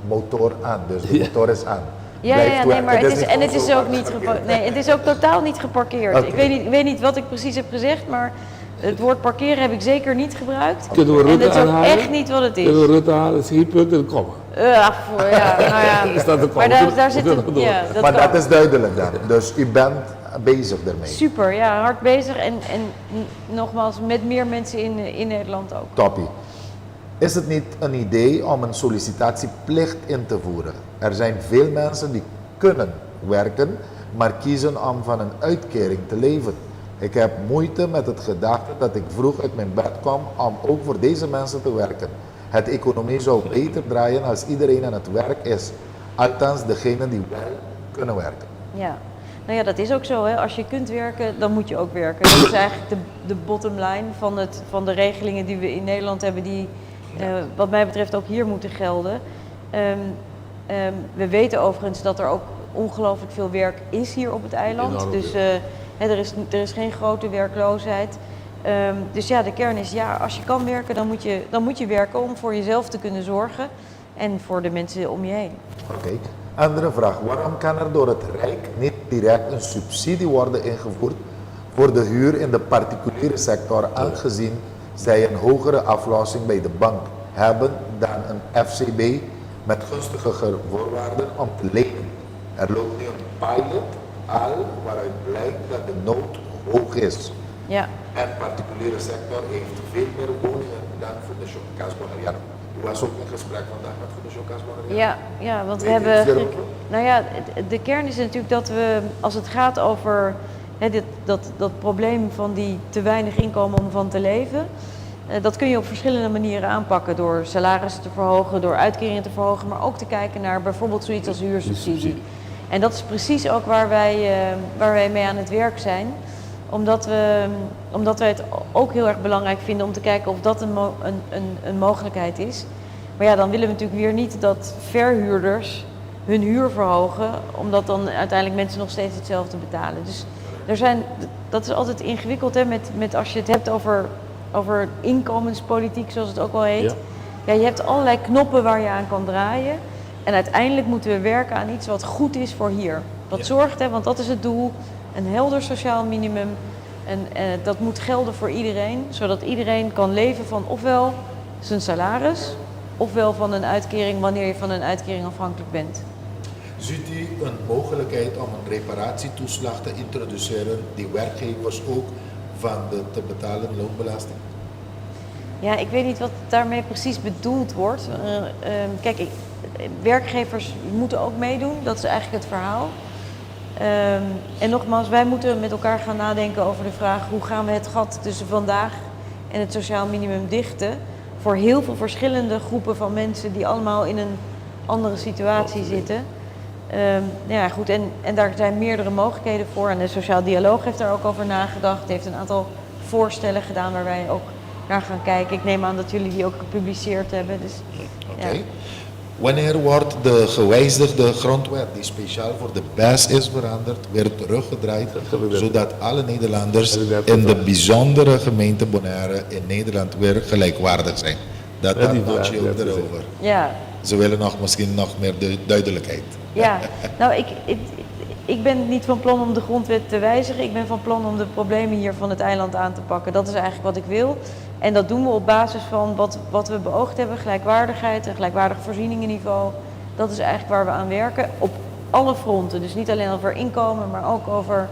motor aan, dus de motor is aan. Ja, Blijft nee, werken. maar Het het is, niet en het gewoon is zo ook niet geparkeerd. nee, het is ook totaal niet geparkeerd. Oké. Ik weet niet wat ik precies heb gezegd, maar het woord parkeren heb ik zeker niet gebruikt. Kunnen we En Rutte dat is ook aanhalen? echt niet wat het is. Kunnen we Rutte halen? Dat is geen punt in de komma. Nou ja. Is dat de Maar komma? daar zit We het, kunnen door. ja, dat Maar kan. dat is duidelijk dan, dus u bent bezig ermee. Super, ja, hard bezig en nogmaals met meer mensen in Nederland ook. Toppie. Is het niet een idee om een sollicitatieplicht in te voeren? Er zijn veel mensen die kunnen werken, maar kiezen om van een uitkering te leven. Ik heb moeite met het gedachte dat ik vroeg uit mijn bed kwam om ook voor deze mensen te werken. Het economie zou beter draaien als iedereen aan het werk is. Althans, degenen die wel kunnen werken. Ja, nou ja, dat is ook zo. Hè. Als je kunt werken, dan moet je ook werken. Dat is eigenlijk de bottom line van de regelingen die we in Nederland hebben, die wat mij betreft ook hier moeten gelden. We weten overigens dat er ook ongelooflijk veel werk is hier op het eiland. Enorm Dus er is geen grote werkloosheid. Dus ja, de kern is, ja, als je kan werken, dan moet je werken om voor jezelf te kunnen zorgen en voor de mensen om je heen. Oké. Andere vraag. Waarom kan er door het Rijk niet direct een subsidie worden ingevoerd voor de huur in de particuliere sector, aangezien zij een hogere aflossing bij de bank hebben dan een FCB met gunstiger voorwaarden om te lenen? Er loopt nu een pilot al waaruit blijkt dat de nood hoog is. Ja. En de particuliere sector heeft veel meer woningen dan Fundación Cas Bonariano. U was ook in gesprek vandaag met Fundación Cas Bonariano. Ja, want we Weet je hebben. iets hierover? Nou ja, de kern is natuurlijk dat we, als het gaat over dat probleem van die te weinig inkomen om van te leven, dat kun je op verschillende manieren aanpakken. Door salarissen te verhogen, door uitkeringen te verhogen, maar ook te kijken naar bijvoorbeeld zoiets als huursubsidie. En dat is precies ook waar wij mee aan het werk zijn. Omdat wij het ook heel erg belangrijk vinden om te kijken of dat een mogelijkheid is. Maar ja, dan willen we natuurlijk weer niet dat verhuurders hun huur verhogen, omdat dan uiteindelijk mensen nog steeds hetzelfde betalen. Dus dat is altijd ingewikkeld, hè, met als je het hebt over inkomenspolitiek, zoals het ook wel heet. Ja, je hebt allerlei knoppen waar je aan kan draaien. En uiteindelijk moeten we werken aan iets wat goed is voor hier. Wat zorgt, hè, want dat is het doel, een helder sociaal minimum. En dat moet gelden voor iedereen, zodat iedereen kan leven van ofwel zijn salaris, ofwel van een uitkering wanneer je van een uitkering afhankelijk bent. Ziet u een mogelijkheid om een reparatietoeslag te introduceren die werkgevers ook van de te betalen loonbelasting? Ja, ik weet niet wat daarmee precies bedoeld wordt. Kijk, werkgevers moeten ook meedoen, dat is eigenlijk het verhaal. En nogmaals, wij moeten met elkaar gaan nadenken over de vraag hoe gaan we het gat tussen vandaag en het sociaal minimum dichten voor heel veel verschillende groepen van mensen die allemaal in een andere situatie zitten. Ja, goed, en daar zijn meerdere mogelijkheden voor en de Sociaal Dialoog heeft daar ook over nagedacht, heeft een aantal voorstellen gedaan waar wij ook naar gaan kijken. Ik neem aan dat jullie die ook gepubliceerd hebben. Dus, Oké. ja. Wanneer wordt de gewijzigde grondwet, die speciaal voor de BES is veranderd, weer teruggedraaid, zodat alle Nederlanders in de bijzondere gemeente Bonaire in Nederland weer gelijkwaardig zijn? Dat Ja, die had je vraag, ook dat is erover. Ja, Ze willen misschien nog meer duidelijkheid. ja. Nou, ik ben niet van plan om de grondwet te wijzigen. Ik ben van plan om de problemen hier van het eiland aan te pakken. Dat is eigenlijk wat ik wil. En dat doen we op basis van wat we beoogd hebben. Gelijkwaardigheid, een gelijkwaardig voorzieningenniveau. Dat is eigenlijk waar we aan werken. Op alle fronten. Dus niet alleen over inkomen, maar ook over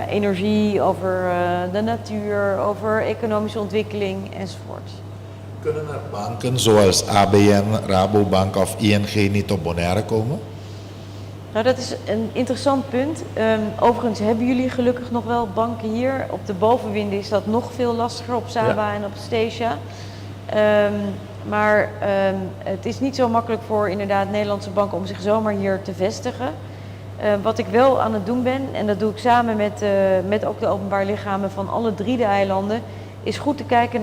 energie, over de natuur, over economische ontwikkeling enzovoort. Kunnen er banken zoals ABN, Rabobank of ING niet op Bonaire komen? Nou, dat is een interessant punt. Overigens hebben jullie gelukkig nog wel banken hier. Op de bovenwinden is dat nog veel lastiger op Saba en op Statia. Maar het is niet zo makkelijk voor inderdaad Nederlandse banken om zich zomaar hier te vestigen. Wat ik wel aan het doen ben, en dat doe ik samen met ook de openbaar lichamen van alle 3 de eilanden, is goed te kijken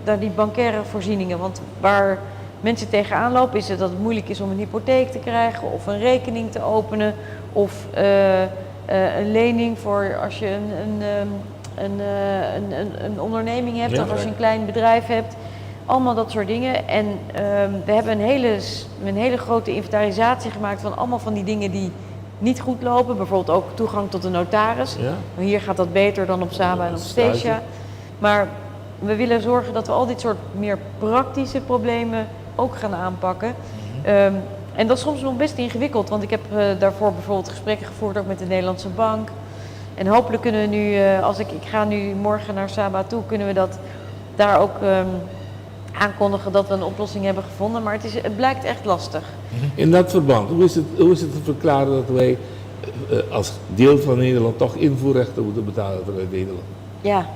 naar die bankaire voorzieningen. Want waar mensen tegenaan lopen is het dat het moeilijk is om een hypotheek te krijgen of een rekening te openen of een lening voor als je een onderneming hebt of als je een klein bedrijf hebt. Allemaal dat soort dingen. En we hebben een hele grote inventarisatie gemaakt van allemaal van die dingen die niet goed lopen. Bijvoorbeeld ook toegang tot de notaris. Ja. Hier gaat dat beter dan op Saba en op Statia. Maar we willen zorgen dat we al dit soort meer praktische problemen ook gaan aanpakken. En dat is soms nog best ingewikkeld, want ik heb daarvoor bijvoorbeeld gesprekken gevoerd ook met de Nederlandse Bank. En hopelijk kunnen we nu, ik ga nu morgen naar Saba toe, kunnen we dat daar ook aankondigen dat we een oplossing hebben gevonden. Maar het blijkt echt lastig. In dat verband, hoe is het te verklaren dat wij als deel van Nederland toch invoerrechten moeten betalen vanuit Nederland? Ja.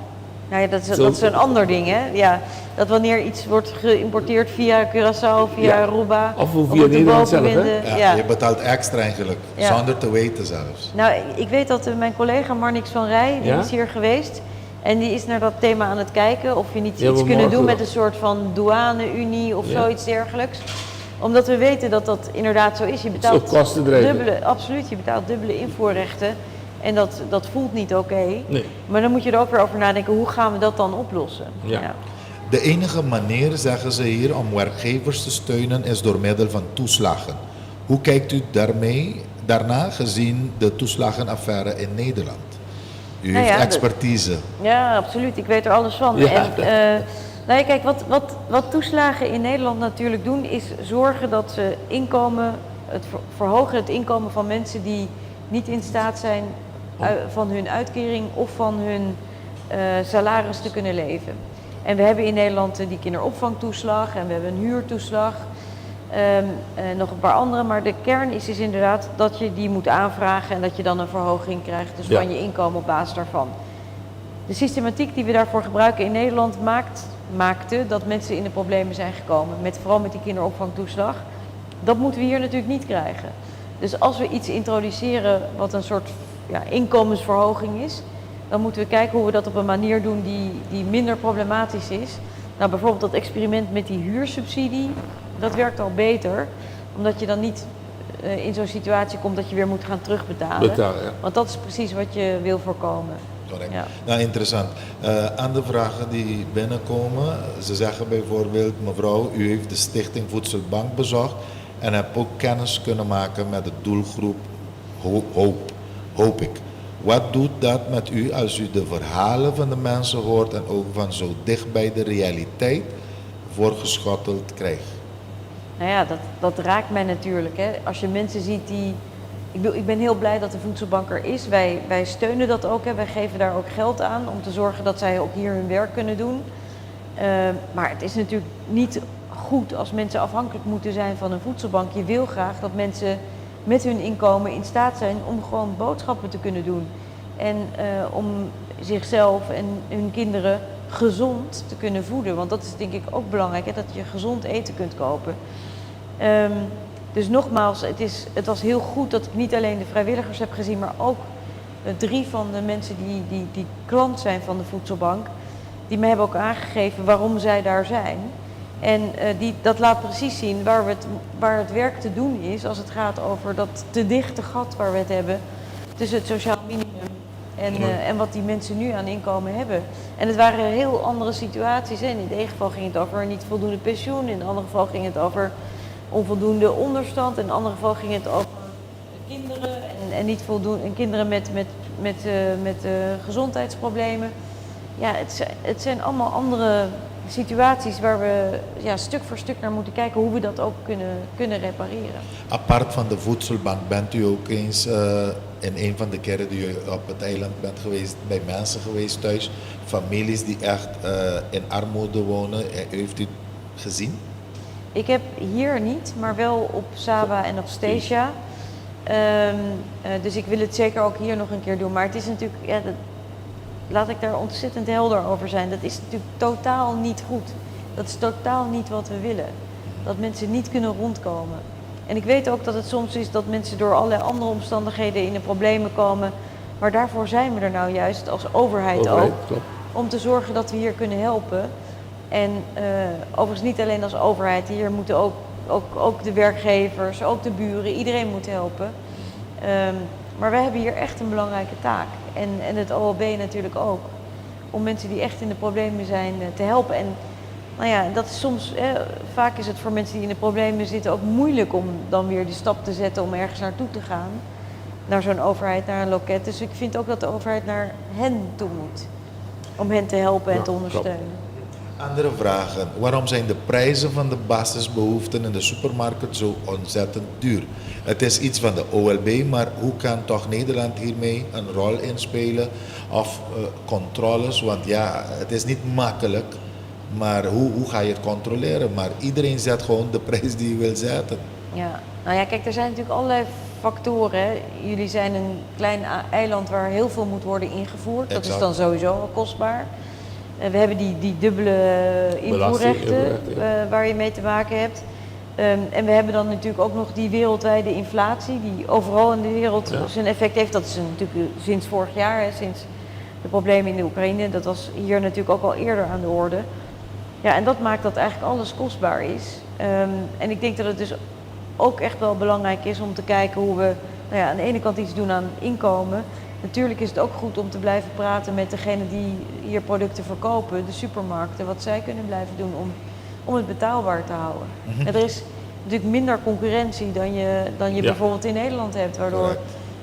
Nou ja, dat is een ander ding, hè? Ja, dat wanneer iets wordt geïmporteerd via Curaçao, via Aruba, of via Nederland zelf, bovenwinden. Ja, je betaalt extra eigenlijk, zonder te weten zelfs. Nou, ik weet dat mijn collega Marnix van Rij, die is hier geweest. En die is naar dat thema aan het kijken of we niet iets kunnen doen met een soort van douane-unie of zoiets dergelijks. Omdat we weten dat dat inderdaad zo is. Je betaalt absoluut, je betaalt dubbele invoerrechten. En dat voelt niet oké. Nee. Maar dan moet je er ook weer over nadenken, hoe gaan we dat dan oplossen? Ja. De enige manier, zeggen ze hier, om werkgevers te steunen is door middel van toeslagen. Hoe kijkt u daarna gezien de toeslagenaffaire in Nederland? U heeft expertise. Ja, absoluut. Ik weet er alles van. Ja. En, kijk, wat toeslagen in Nederland natuurlijk doen, is zorgen dat ze verhogen het inkomen van mensen die niet in staat zijn van hun uitkering of van hun salaris te kunnen leven. En we hebben in Nederland die kinderopvangtoeslag en we hebben een huurtoeslag. En nog een paar andere, maar de kern is inderdaad dat je die moet aanvragen en dat je dan een verhoging krijgt van je inkomen op basis daarvan. De systematiek die we daarvoor gebruiken in Nederland maakte dat mensen in de problemen zijn gekomen, vooral met die kinderopvangtoeslag. Dat moeten we hier natuurlijk niet krijgen. Dus als we iets introduceren wat een soort inkomensverhoging is, dan moeten we kijken hoe we dat op een manier doen die minder problematisch is. Nou, bijvoorbeeld dat experiment met die huursubsidie, dat werkt al beter. Omdat je dan niet in zo'n situatie komt dat je weer moet gaan terugbetalen. Want dat is precies wat je wil voorkomen. Correct. Ja. Nou, interessant. Andere vragen die binnenkomen. Ze zeggen bijvoorbeeld, mevrouw, u heeft de Stichting Voedselbank bezocht en hebt ook kennis kunnen maken met de doelgroep hoop ik. Wat doet dat met u als u de verhalen van de mensen hoort en ook van zo dicht bij de realiteit voorgeschoteld krijgt? Nou ja, dat raakt mij natuurlijk. Hè. Als je mensen ziet die... Ik ben heel blij dat de voedselbank er is. Wij steunen dat ook. Hè. Wij geven daar ook geld aan om te zorgen dat zij ook hier hun werk kunnen doen. Maar het is natuurlijk niet goed als mensen afhankelijk moeten zijn van een voedselbank. Je wil graag dat mensen met hun inkomen in staat zijn om gewoon boodschappen te kunnen doen. En om zichzelf en hun kinderen gezond te kunnen voeden. Want dat is denk ik ook belangrijk, hè, dat je gezond eten kunt kopen. Dus nogmaals, het was heel goed dat ik niet alleen de vrijwilligers heb gezien, maar ook 3 van de mensen die klant zijn van de voedselbank. Die me hebben ook aangegeven waarom zij daar zijn. En dat laat precies zien waar het werk te doen is als het gaat over dat te dichte gat waar we het hebben tussen het sociaal minimum en wat die mensen nu aan inkomen hebben. En het waren heel andere situaties. Hè. In het ene geval ging het over niet voldoende pensioen, in het andere geval ging het over onvoldoende onderstand, in het andere geval ging het over kinderen en niet voldoende, en kinderen met gezondheidsproblemen. Ja, het zijn allemaal andere situaties waar we stuk voor stuk naar moeten kijken hoe we dat ook kunnen repareren. Apart van de voedselbank bent u ook eens in een van de keren die u op het eiland bent geweest, bij mensen geweest thuis, families die echt in armoede wonen. Heeft u het gezien? Ik heb hier niet, maar wel op Saba en op Stasia. Dus ik wil het zeker ook hier nog een keer doen. Maar het is natuurlijk, laat ik daar ontzettend helder over zijn. Dat is natuurlijk totaal niet goed. Dat is totaal niet wat we willen. Dat mensen niet kunnen rondkomen. En ik weet ook dat het soms is dat mensen door allerlei andere omstandigheden in de problemen komen. Maar daarvoor zijn we er nou juist als overheid ook. Klopt. Om te zorgen dat we hier kunnen helpen. En overigens niet alleen als overheid. Hier moeten ook de werkgevers, ook de buren, iedereen moet helpen. Maar wij hebben hier echt een belangrijke taak. En het OLB natuurlijk ook. Om mensen die echt in de problemen zijn te helpen. En nou ja, dat is soms, vaak is het voor mensen die in de problemen zitten ook moeilijk om dan weer die stap te zetten om ergens naartoe te gaan. Naar zo'n overheid, naar een loket. Dus ik vind ook dat de overheid naar hen toe moet. Om hen te helpen en te ondersteunen. Andere vragen. Waarom zijn de prijzen van de basisbehoeften in de supermarkt zo ontzettend duur? Het is iets van de OLB, maar hoe kan toch Nederland hiermee een rol inspelen? Of controles, want ja, het is niet makkelijk. Maar hoe ga je het controleren? Maar iedereen zet gewoon de prijs die je wil zetten. Ja, nou ja, kijk, er zijn natuurlijk allerlei factoren. Hè. Jullie zijn een klein eiland waar heel veel moet worden ingevoerd. Dat Exact. is dan sowieso al kostbaar. We hebben die dubbele invoerrechten waar je mee te maken hebt. En we hebben dan natuurlijk ook nog die wereldwijde inflatie die overal in de wereld zijn effect heeft. Dat is natuurlijk sinds vorig jaar, hè, sinds de problemen in de Oekraïne. Dat was hier natuurlijk ook al eerder aan de orde. Ja, en dat maakt dat eigenlijk alles kostbaar is. En ik denk dat het dus ook echt wel belangrijk is om te kijken hoe we aan de ene kant iets doen aan inkomen. Natuurlijk is het ook goed om te blijven praten met degenen die hier producten verkopen, de supermarkten, wat zij kunnen blijven doen om het betaalbaar te houden. En er is natuurlijk minder concurrentie dan je bijvoorbeeld in Nederland hebt, waardoor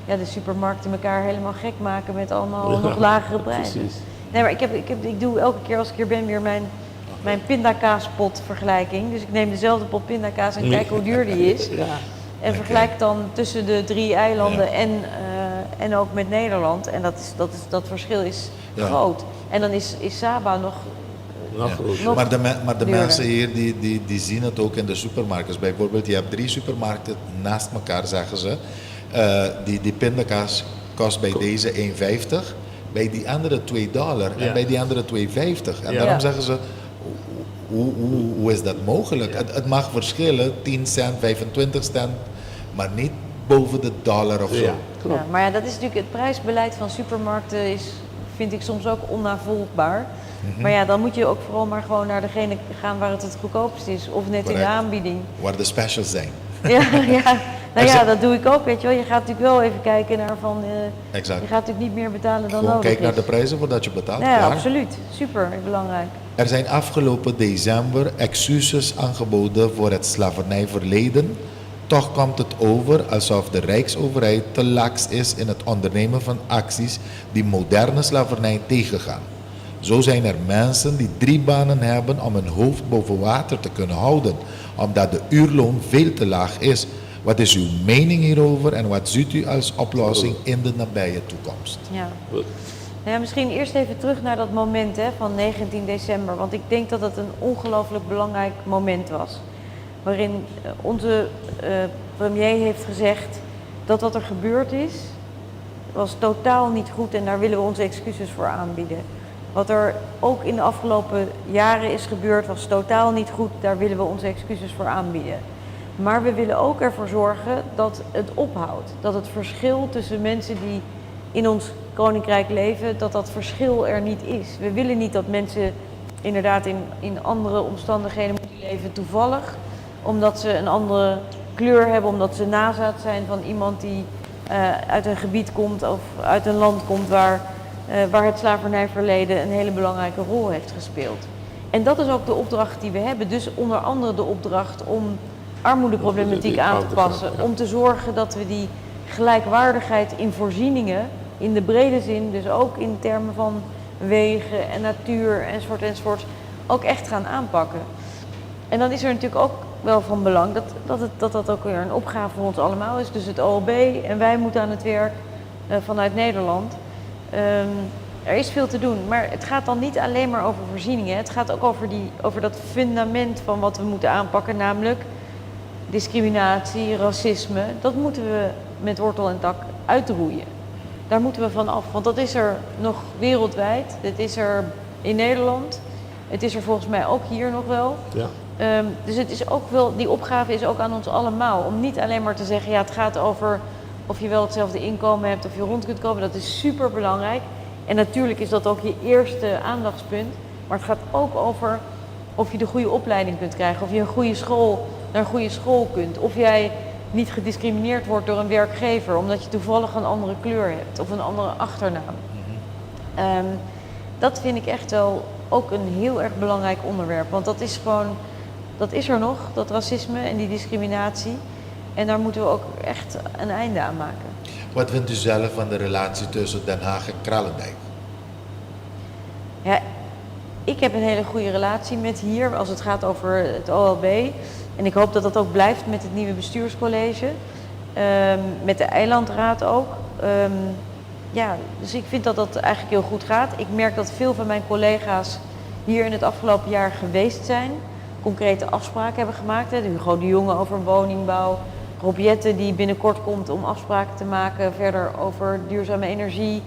de supermarkten elkaar helemaal gek maken met allemaal nog lagere prijzen. Precies. Nee, maar ik doe elke keer als ik hier ben weer mijn pindakaaspot vergelijking. Dus ik neem dezelfde pot pindakaas en kijk hoe duur die is. En vergelijk dan tussen de 3 eilanden en ook met Nederland. En dat verschil is groot. En dan is Saba nog Maar de mensen hier die zien het ook in de supermarkten. Bijvoorbeeld, je hebt 3 supermarkten naast elkaar, zeggen ze. Die pindakaas kost bij deze $1,50, bij die andere $2 en bij die andere $2,50. En daarom zeggen ze, hoe is dat mogelijk? Het mag verschillen, 10 cent, 25 cent, maar niet boven de $1 of zo. Ja, maar dat is natuurlijk het prijsbeleid van supermarkten vind ik soms ook onnavolgbaar. Maar ja, dan moet je ook vooral maar gewoon naar degene gaan waar het goedkoopst is. Of net in de aanbieding. Waar de specials zijn. Dat doe ik ook, weet je wel. Je gaat natuurlijk wel even kijken naar van... Exact. Je gaat natuurlijk niet meer betalen dan gewoon nodig kijk is. naar de prijzen voordat je betaalt. Ja, klaar. absoluut. Super, belangrijk. Er zijn afgelopen december excuses aangeboden voor het slavernijverleden. Toch komt het over alsof de Rijksoverheid te lax is in het ondernemen van acties die moderne slavernij tegengaan. Zo zijn er mensen die 3 banen hebben om hun hoofd boven water te kunnen houden, omdat de uurloon veel te laag is. Wat is uw mening hierover en wat ziet u als oplossing in de nabije toekomst? Nou ja, misschien eerst even terug naar dat moment van 19 december. Want ik denk dat het een ongelooflijk belangrijk moment was. Waarin onze premier heeft gezegd dat wat er gebeurd is, was totaal niet goed en daar willen we onze excuses voor aanbieden. Wat er ook in de afgelopen jaren is gebeurd was totaal niet goed, daar willen we onze excuses voor aanbieden. Maar we willen ook ervoor zorgen dat het ophoudt. Dat het verschil tussen mensen die in ons koninkrijk leven, dat dat verschil er niet is. We willen niet dat mensen inderdaad in andere omstandigheden moeten leven toevallig, omdat ze een andere kleur hebben, omdat ze nazaat zijn van iemand die uit een gebied komt of uit een land komt waar het slavernijverleden een hele belangrijke rol heeft gespeeld. En dat is ook de opdracht die we hebben. Dus onder andere de opdracht om armoedeproblematiek aan te passen. Om te zorgen dat we die gelijkwaardigheid in voorzieningen, in de brede zin, dus ook in termen van wegen en natuur enzovoort, ook echt gaan aanpakken. En dan is er natuurlijk ook wel van belang dat ook weer een opgave voor ons allemaal is. Dus het OLB en wij moeten aan het werk vanuit Nederland. Er is veel te doen, maar het gaat dan niet alleen maar over voorzieningen. Het gaat ook over dat fundament van wat we moeten aanpakken, namelijk discriminatie, racisme. Dat moeten we met wortel en tak uitroeien. Daar moeten we van af, want dat is er nog wereldwijd. Dit is er in Nederland. Het is er volgens mij ook hier nog wel. Ja. Dus het is ook wel, die opgave is ook aan ons allemaal. Om niet alleen maar te zeggen, ja, het gaat over of je wel hetzelfde inkomen hebt of je rond kunt komen. Dat is super belangrijk. En natuurlijk is dat ook je eerste aandachtspunt. Maar het gaat ook over of je de goede opleiding kunt krijgen. Of je naar een goede school kunt. Of jij niet gediscrimineerd wordt door een werkgever omdat je toevallig een andere kleur hebt of een andere achternaam. Dat vind ik echt wel ook een heel erg belangrijk onderwerp. Want dat is er nog, dat racisme en die discriminatie. En daar moeten we ook echt een einde aan maken. Wat vindt u zelf van de relatie tussen Den Haag en Kralendijk? Ja, ik heb een hele goede relatie met hier als het gaat over het OLB. En ik hoop dat dat ook blijft met het nieuwe bestuurscollege. Met de eilandraad ook. Dus ik vind dat dat eigenlijk heel goed gaat. Ik merk dat veel van mijn collega's hier in het afgelopen jaar geweest zijn. Concrete afspraken hebben gemaakt. Hugo de Jonge over woningbouw. Rob Jetten die binnenkort komt om afspraken te maken. Verder over duurzame energie.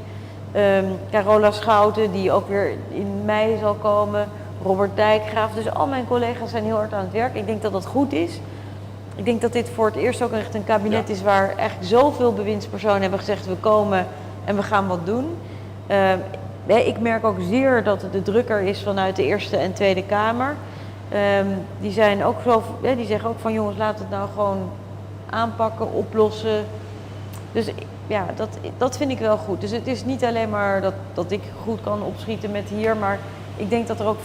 Carola Schouten die ook weer in mei zal komen. Robert Dijkgraaf. Dus al mijn collega's zijn heel hard aan het werk. Ik denk dat dat goed is. Ik denk dat dit voor het eerst ook echt een kabinet is waar eigenlijk zoveel bewindspersonen hebben gezegd we komen en we gaan wat doen. Ik merk ook zeer dat het de drukker is vanuit de Eerste en Tweede Kamer. Die zeggen ook van jongens, laten we het nou gewoon aanpakken, oplossen. Dus ja, dat vind ik wel goed. Dus het is niet alleen maar dat ik goed kan opschieten met hier, maar ik denk dat er ook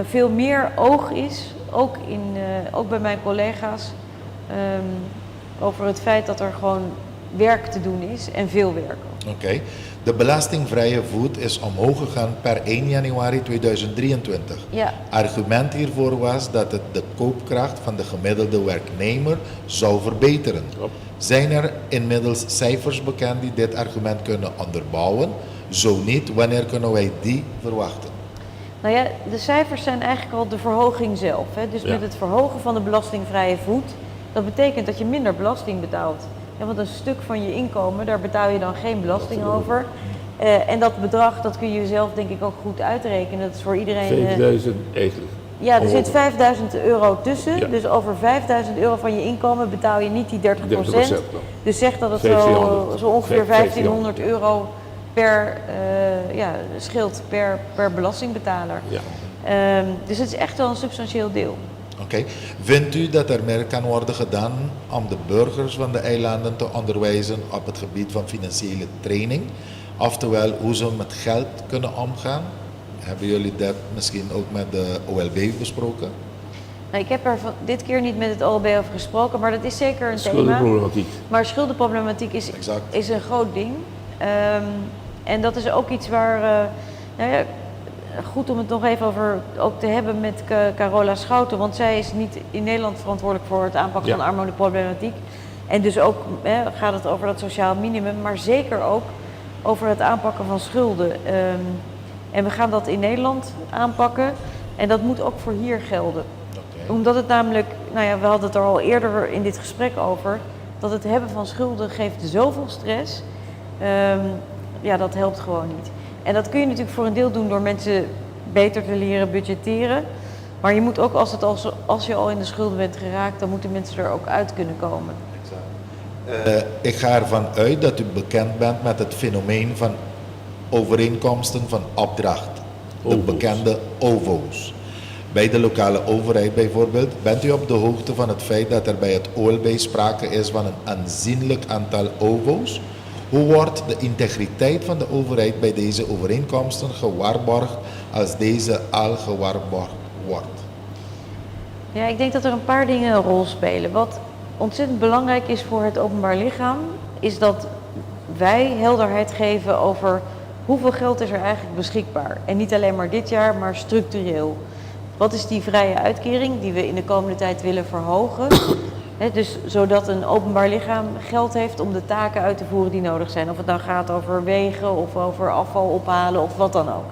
veel meer oog is, ook bij mijn collega's, over het feit dat er gewoon werk te doen is en veel werk. Oké. De belastingvrije voet is omhoog gegaan per 1 januari 2023. Ja. Argument hiervoor was dat het de koopkracht van de gemiddelde werknemer zou verbeteren. Klopt. Zijn er inmiddels cijfers bekend die dit argument kunnen onderbouwen? Zo niet, wanneer kunnen wij die verwachten? Nou ja, de cijfers zijn eigenlijk al de verhoging zelf. Dus met het verhogen van de belastingvrije voet, dat betekent dat je minder belasting betaalt. Ja, want een stuk van je inkomen, daar betaal je dan geen belasting over. En dat bedrag, dat kun je zelf denk ik ook goed uitrekenen. Dat is voor iedereen... 5000 eigenlijk. Ja, er zit 5000 euro tussen. Ja. Dus over 5000 euro van je inkomen betaal je niet die 30%. Dus zeg dat het zo ongeveer 1500 euro scheelt per belastingbetaler. Ja. Dus het is echt wel een substantieel deel. Oké. Vindt u dat er meer kan worden gedaan om de burgers van de eilanden te onderwijzen op het gebied van financiële training? Oftewel, hoe ze met geld kunnen omgaan? Hebben jullie dat misschien ook met de OLB besproken? Nou, ik heb er dit keer niet met het OLB over gesproken, maar dat is zeker een thema. Schuldenproblematiek. Maar schuldenproblematiek is een groot ding. En dat is ook iets waar... goed om het nog even over ook te hebben met Carola Schouten, want zij is niet in Nederland verantwoordelijk voor het aanpakken van armoedeproblematiek. En dus ook gaat het over dat sociaal minimum, maar zeker ook over het aanpakken van schulden. En we gaan dat in Nederland aanpakken en dat moet ook voor hier gelden. Oké. Omdat het namelijk, nou ja, we hadden het er al eerder in dit gesprek over, dat het hebben van schulden geeft zoveel stress. Ja, dat helpt gewoon niet. En dat kun je natuurlijk voor een deel doen door mensen beter te leren budgetteren. Maar je moet ook, als je al in de schulden bent geraakt, dan moeten mensen er ook uit kunnen komen. Ik ga ervan uit dat u bekend bent met het fenomeen van overeenkomsten van opdracht. De OVO's. bekende OVO's. Bij de lokale overheid bijvoorbeeld, bent u op de hoogte van het feit dat er bij het OLB sprake is van een aanzienlijk aantal OVO's? Hoe wordt de integriteit van de overheid bij deze overeenkomsten gewaarborgd als deze al gewaarborgd wordt? Ja, ik denk dat er een paar dingen een rol spelen. Wat ontzettend belangrijk is voor het openbaar lichaam, is dat wij helderheid geven over hoeveel geld is er eigenlijk beschikbaar. En niet alleen maar dit jaar, maar structureel. Wat is die vrije uitkering die we in de komende tijd willen verhogen? Dus zodat een openbaar lichaam geld heeft om de taken uit te voeren die nodig zijn. Of het nou gaat over wegen of over afval ophalen of wat dan ook.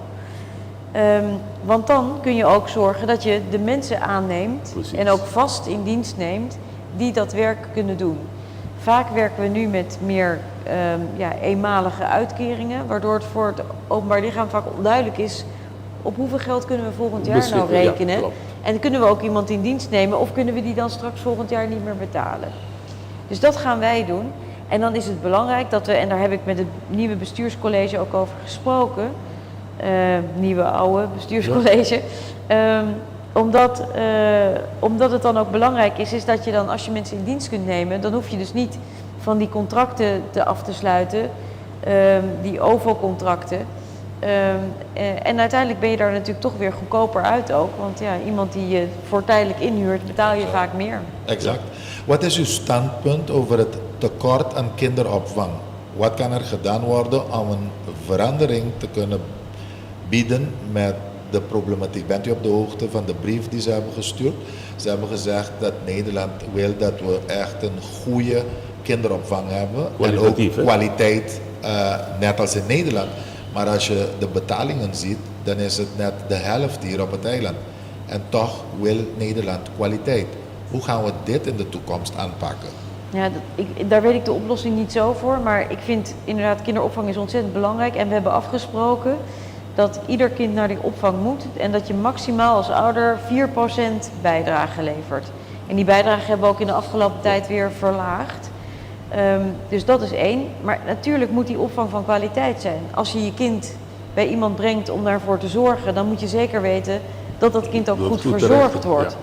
Want dan kun je ook zorgen dat je de mensen aanneemt Precies. en ook vast in dienst neemt die dat werk kunnen doen. Vaak werken we nu met meer eenmalige uitkeringen, waardoor het voor het openbaar lichaam vaak onduidelijk is op hoeveel geld kunnen we volgend jaar nou Beschikken, ja, rekenen. klopt. En kunnen we ook iemand in dienst nemen of kunnen we die dan straks volgend jaar niet meer betalen. Dus dat gaan wij doen. En dan is het belangrijk dat we, en daar heb ik met het nieuwe bestuurscollege ook over gesproken, nieuwe oude bestuurscollege, omdat het dan ook belangrijk is dat je dan als je mensen in dienst kunt nemen, dan hoef je dus niet van die contracten af te sluiten, die OVO-contracten. En uiteindelijk ben je daar natuurlijk toch weer goedkoper uit ook, want ja, iemand die je voor tijdelijk inhuurt, betaal je vaak meer. Exact. Wat is uw standpunt over het tekort aan kinderopvang? Wat kan er gedaan worden om een verandering te kunnen bieden met de problematiek? Bent u op de hoogte van de brief die ze hebben gestuurd? Ze hebben gezegd dat Nederland wil dat we echt een goede kinderopvang hebben. Kwalitatief, en ook hè? kwaliteit, net als in Nederland. Maar als je de betalingen ziet, dan is het net de helft hier op het eiland. En toch wil Nederland kwaliteit. Hoe gaan we dit in de toekomst aanpakken? Ja, daar weet ik de oplossing niet zo voor, maar ik vind inderdaad kinderopvang is ontzettend belangrijk. En we hebben afgesproken dat ieder kind naar die opvang moet en dat je maximaal als ouder 4% bijdrage levert. En die bijdrage hebben we ook in de afgelopen tijd weer verlaagd. Dus dat is één. Maar natuurlijk moet die opvang van kwaliteit zijn. Als je je kind bij iemand brengt om daarvoor te zorgen, dan moet je zeker weten dat dat kind ook Dat goed goed verzorgd terecht, wordt. ja.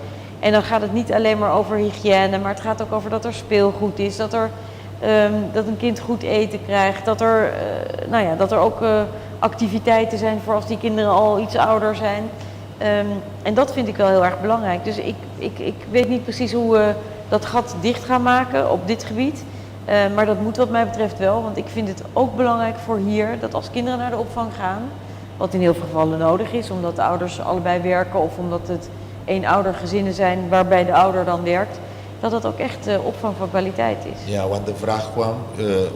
En dan gaat het niet alleen maar over hygiëne, maar het gaat ook over dat er speelgoed is, dat een kind goed eten krijgt, dat er ook activiteiten zijn voor als die kinderen al iets ouder zijn. En dat vind ik wel heel erg belangrijk. Dus ik weet niet precies hoe we dat gat dicht gaan maken op dit gebied. Maar dat moet wat mij betreft wel, want ik vind het ook belangrijk voor hier dat als kinderen naar de opvang gaan, wat in heel veel gevallen nodig is, omdat de ouders allebei werken of omdat het eenoudergezinnen zijn waarbij de ouder dan werkt, dat het ook echt opvang van kwaliteit is. Ja, want de vraag kwam,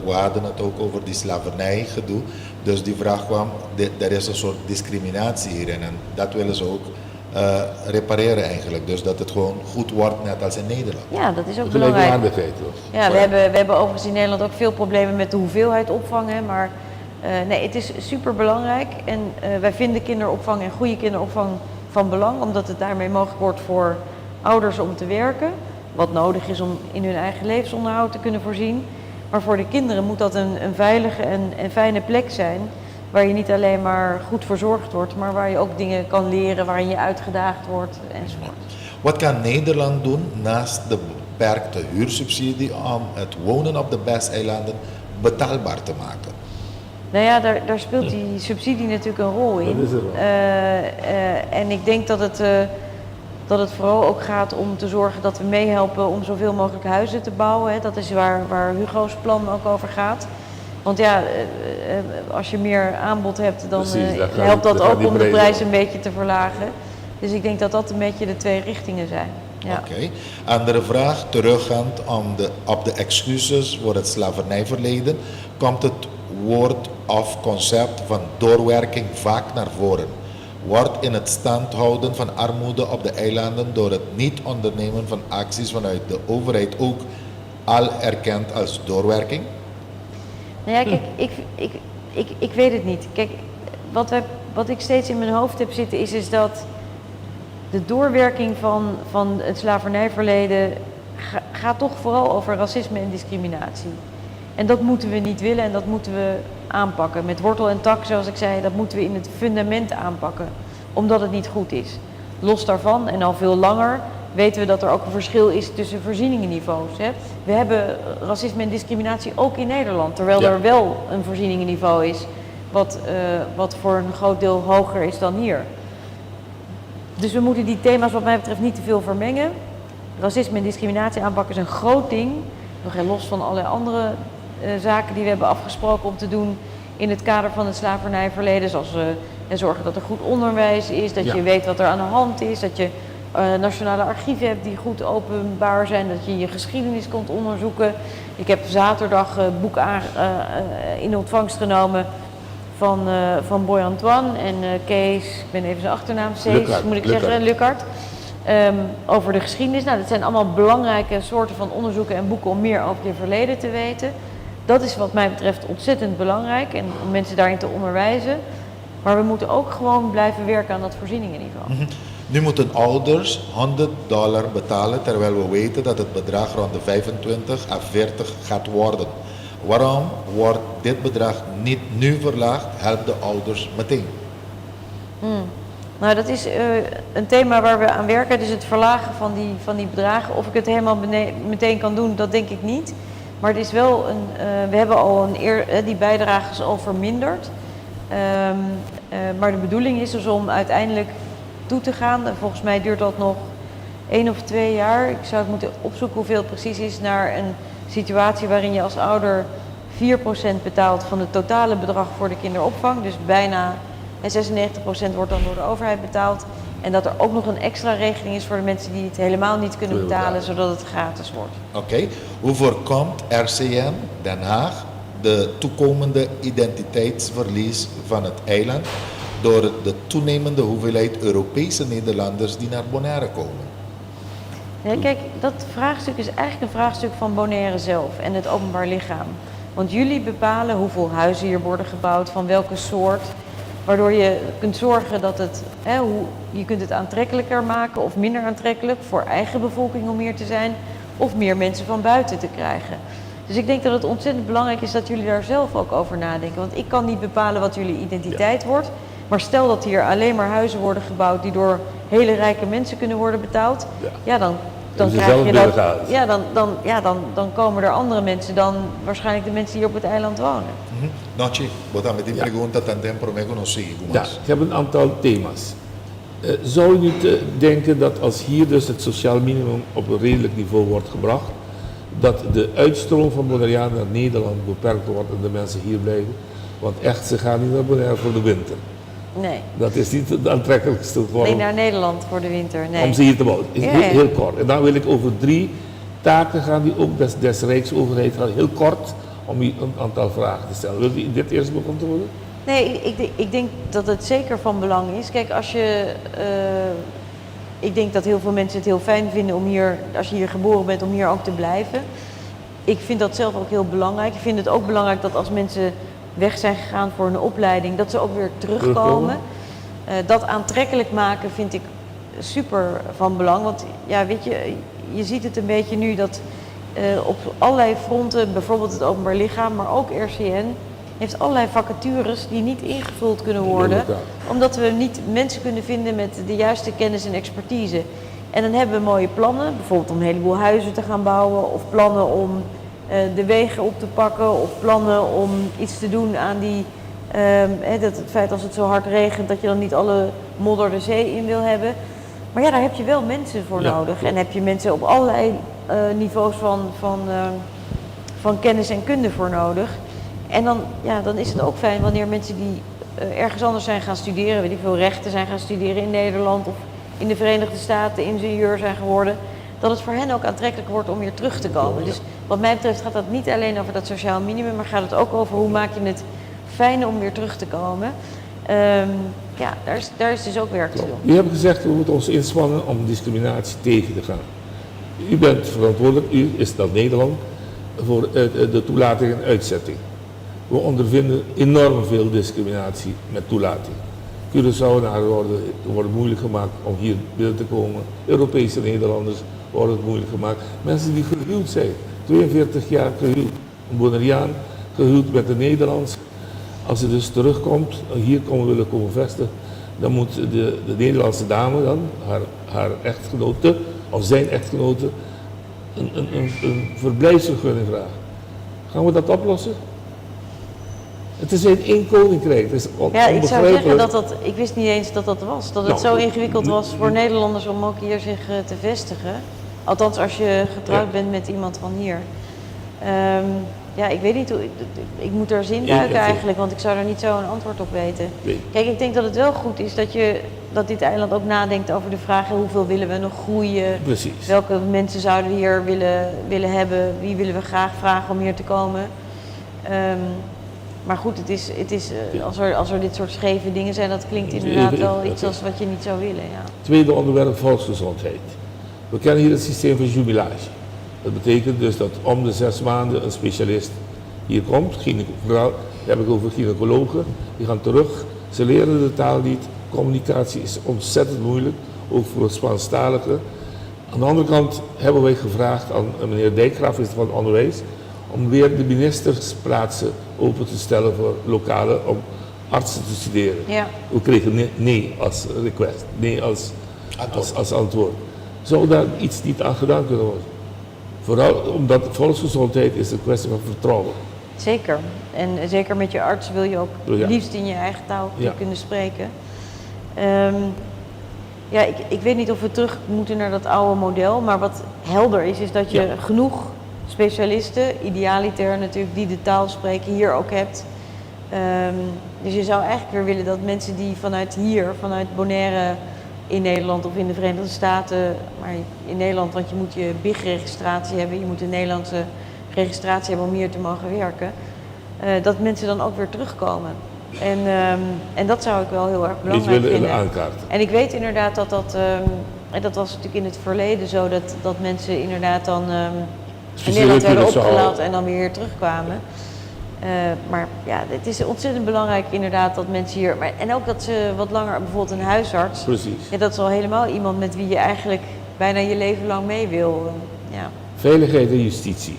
we hadden het ook over die slavernijgedoe. Dus die vraag kwam, er is een soort discriminatie hierin en dat willen ze ook repareren eigenlijk. Dus dat het gewoon goed wordt, net als in Nederland. Ja, dat is ook Dat is een belangrijk. gelijkwaardigheid. hoor. Ja, we hebben overigens in Nederland ook veel problemen met de hoeveelheid opvangen, maar nee, het is super belangrijk en wij vinden kinderopvang en goede kinderopvang van belang, omdat het daarmee mogelijk wordt voor ouders om te werken, wat nodig is om in hun eigen levensonderhoud te kunnen voorzien. Maar voor de kinderen moet dat een veilige en fijne plek zijn, waar je niet alleen maar goed verzorgd wordt, maar waar je ook dingen kan leren, waarin je uitgedaagd wordt enzovoort. Wat kan Nederland doen naast de beperkte huursubsidie om het wonen op de BES-eilanden betaalbaar te maken? Nou ja, daar speelt die subsidie natuurlijk een rol in. Dat is er wel. En ik denk dat het vooral ook gaat om te zorgen dat we meehelpen om zoveel mogelijk huizen te bouwen. Hè. Dat is waar Hugo's plan ook over gaat. Want ja, als je meer aanbod hebt, dan Precies, dan gaat helpt die- dat dan gaat ook die om de breed prijs op. een beetje te verlagen. Dus ik denk dat dat een beetje de twee richtingen zijn. Ja. Oké. Andere vraag, teruggaand op de excuses voor het slavernijverleden. Komt het woord of concept van doorwerking vaak naar voren. Wordt in het stand houden van armoede op de eilanden door het niet ondernemen van acties vanuit de overheid ook al erkend als doorwerking? Nou ja, kijk, ik weet het niet. Kijk, wat ik steeds in mijn hoofd heb zitten is dat de doorwerking van het slavernijverleden gaat toch vooral over racisme en discriminatie. En dat moeten we niet willen en dat moeten we aanpakken. Met wortel en tak, zoals ik zei, dat moeten we in het fundament aanpakken. Omdat het niet goed is. Los daarvan, en al veel langer, weten we dat er ook een verschil is tussen voorzieningenniveaus. Hè. We hebben racisme en discriminatie ook in Nederland. Terwijl er wel een voorzieningenniveau is wat voor een groot deel hoger is dan hier. Dus we moeten die thema's wat mij betreft niet te veel vermengen. Racisme en discriminatie aanpakken is een groot ding. Nog heel los van allerlei andere zaken die we hebben afgesproken om te doen in het kader van het slavernijverleden. Zoals zorgen dat er goed onderwijs is, dat je weet wat er aan de hand is, dat je nationale archieven hebt die goed openbaar zijn, dat je je geschiedenis kunt onderzoeken. Ik heb zaterdag een boek in ontvangst genomen van Boy Antoine en Kees, ik ben even zijn achternaam, Lucart. Over de geschiedenis. Nou, dat zijn allemaal belangrijke soorten van onderzoeken en boeken om meer over je verleden te weten. Dat is wat mij betreft ontzettend belangrijk en om mensen daarin te onderwijzen. Maar we moeten ook gewoon blijven werken aan dat voorzieningenniveau. Nu moeten ouders $100 betalen, terwijl we weten dat het bedrag rond de 25 à 40 gaat worden. Waarom wordt dit bedrag niet nu verlaagd? Helpt de ouders meteen. Nou, dat is een thema waar we aan werken, dus het verlagen van die bedragen. Of ik het helemaal meteen kan doen, dat denk ik niet. Maar het is wel we hebben al die bijdrage is al verminderd. Maar de bedoeling is dus om uiteindelijk toe te gaan. En volgens mij duurt dat nog 1 of 2 jaar. Ik zou het moeten opzoeken hoeveel het precies is, naar een situatie waarin je als ouder 4% betaalt van het totale bedrag voor de kinderopvang. Dus bijna 96% wordt dan door de overheid betaald. En dat er ook nog een extra regeling is voor de mensen die het helemaal niet kunnen betalen, zodat het gratis wordt. Oké. Hoe voorkomt RCN Den Haag de toekomende identiteitsverlies van het eiland door de toenemende hoeveelheid Europese Nederlanders die naar Bonaire komen? Ja, kijk, dat vraagstuk is eigenlijk een vraagstuk van Bonaire zelf en het openbaar lichaam. Want jullie bepalen hoeveel huizen hier worden gebouwd, van welke soort. Waardoor je kunt zorgen dat je kunt het aantrekkelijker maken of minder aantrekkelijk voor eigen bevolking om hier te zijn. Of meer mensen van buiten te krijgen. Dus ik denk dat het ontzettend belangrijk is dat jullie daar zelf ook over nadenken. Want ik kan niet bepalen wat jullie identiteit wordt. Maar stel dat hier alleen maar huizen worden gebouwd die door hele rijke mensen kunnen worden betaald. Dan krijg je dat. Dan komen er andere mensen dan waarschijnlijk de mensen die hier op het eiland wonen. Noche, botame pregunta también por me conocí. Ja, ik heb een aantal thema's. Zou je niet denken dat als hier dus het sociaal minimum op een redelijk niveau wordt gebracht, dat de uitstroom van Bonaireanen naar Nederland beperkt wordt en de mensen hier blijven? Want echt, ze gaan niet naar Bonaire voor de winter. Nee. Dat is niet het aantrekkelijkste vorm. Nee, naar Nederland voor de winter. Nee. Om ze hier te wonen. Heel kort. En dan wil ik over 3 taken gaan die ook des Rijksoverheid gaan. Heel kort om u een aantal vragen te stellen. Wilt u dit eerst beantwoorden? Nee, ik denk dat het zeker van belang is. Kijk, ik denk dat heel veel mensen het heel fijn vinden om hier, als je hier geboren bent, om hier ook te blijven. Ik vind dat zelf ook heel belangrijk. Ik vind het ook belangrijk dat als mensen weg zijn gegaan voor een opleiding, dat ze ook weer terugkomen. Dat aantrekkelijk maken vind ik super van belang. Want ja, weet je ziet het een beetje nu dat op allerlei fronten, bijvoorbeeld het openbaar lichaam, maar ook RCN, heeft allerlei vacatures die niet ingevuld kunnen worden, omdat we niet mensen kunnen vinden met de juiste kennis en expertise. En dan hebben we mooie plannen, bijvoorbeeld om een heleboel huizen te gaan bouwen, of plannen om de wegen op te pakken, of plannen om iets te doen aan het feit als het zo hard regent dat je dan niet alle modder de zee in wil hebben. Maar ja, daar heb je wel mensen voor nodig. En heb je mensen op allerlei niveaus van kennis en kunde voor nodig. En dan is het ook fijn wanneer mensen die ergens anders zijn gaan studeren, weet ik veel, rechten zijn gaan studeren in Nederland of in de Verenigde Staten, ingenieur zijn geworden, dat het voor hen ook aantrekkelijk wordt om weer terug te komen. Dus wat mij betreft gaat dat niet alleen over dat sociaal minimum, maar gaat het ook over hoe maak je het fijn om weer terug te komen. Ja, daar is dus ook werk te doen. U hebt gezegd, we moeten ons inspannen om discriminatie tegen te gaan. U bent verantwoordelijk, u is dat Nederland, voor de toelating en uitzetting. We ondervinden enorm veel discriminatie met toelating. Curaçaoenaren worden moeilijk gemaakt om hier binnen te komen. Europese Nederlanders worden het moeilijk gemaakt. Mensen die gehuwd zijn, 42 jaar gehuwd. Een Bonaireaan gehuwd met een Nederlands. Als ze dus terugkomt, hier willen komen vestigen, dan moet de Nederlandse dame dan, haar echtgenote, of zijn echtgenote, een verblijfsvergunning vragen. Gaan we dat oplossen? Het is in één koninkrijk. Het is Ja, ik zou zeggen ik wist niet eens dat dat was. Dat het zo ingewikkeld was voor Nederlanders om ook hier zich te vestigen. Althans, als je getrouwd bent met iemand van hier. Ja, ik weet niet hoe. Ik moet er zin duiken eigenlijk, want ik zou er niet zo een antwoord op weten. Nee. Kijk, ik denk dat het wel goed is dat dit eiland ook nadenkt over de vraag hoeveel willen we nog groeien. Precies. Welke mensen zouden we hier willen hebben, wie willen we graag vragen om hier te komen. Maar goed, als er dit soort scheve dingen zijn, dat klinkt inderdaad wel iets als wat je niet zou willen. Ja. Tweede onderwerp, volksgezondheid. We kennen hier het systeem van jubilage. Dat betekent dus dat om de 6 maanden een specialist hier komt. Vooral heb ik over gynaecologen. Die gaan terug, ze leren de taal niet. Communicatie is ontzettend moeilijk, ook voor het Spaanstaligen. Aan de andere kant hebben wij gevraagd aan meneer Dijkgraaf, minister van Onderwijs, om weer de ministersplaatsen open te stellen voor lokale, om artsen te studeren. Ja. We kregen nee als request, nee als antwoord. Zou daar iets niet aan gedaan kunnen worden? Vooral omdat volksgezondheid is een kwestie van vertrouwen. Zeker. En zeker met je arts wil je ook liefst in je eigen taal kunnen spreken. Ja, ik weet niet of we terug moeten naar dat oude model, maar wat helder is dat je genoeg specialisten, idealiter natuurlijk, die de taal spreken, hier ook hebt. Dus je zou eigenlijk weer willen dat mensen die vanuit Bonaire in Nederland of in de Verenigde Staten, maar in Nederland, want je moet je BIG-registratie hebben, je moet een Nederlandse registratie hebben om hier te mogen werken, dat mensen dan ook weer terugkomen. En dat zou ik wel heel erg belangrijk vinden. Aankaarten. En ik weet inderdaad en dat was natuurlijk in het verleden zo, dat mensen inderdaad dan in Nederland werden opgehaald en dan weer terugkwamen. Maar ja, het is ontzettend belangrijk inderdaad dat mensen hier, en ook dat ze wat langer, bijvoorbeeld een huisarts. Precies. Ja, dat is al helemaal iemand met wie je eigenlijk bijna je leven lang mee wil. Ja. Veiligheid en justitie.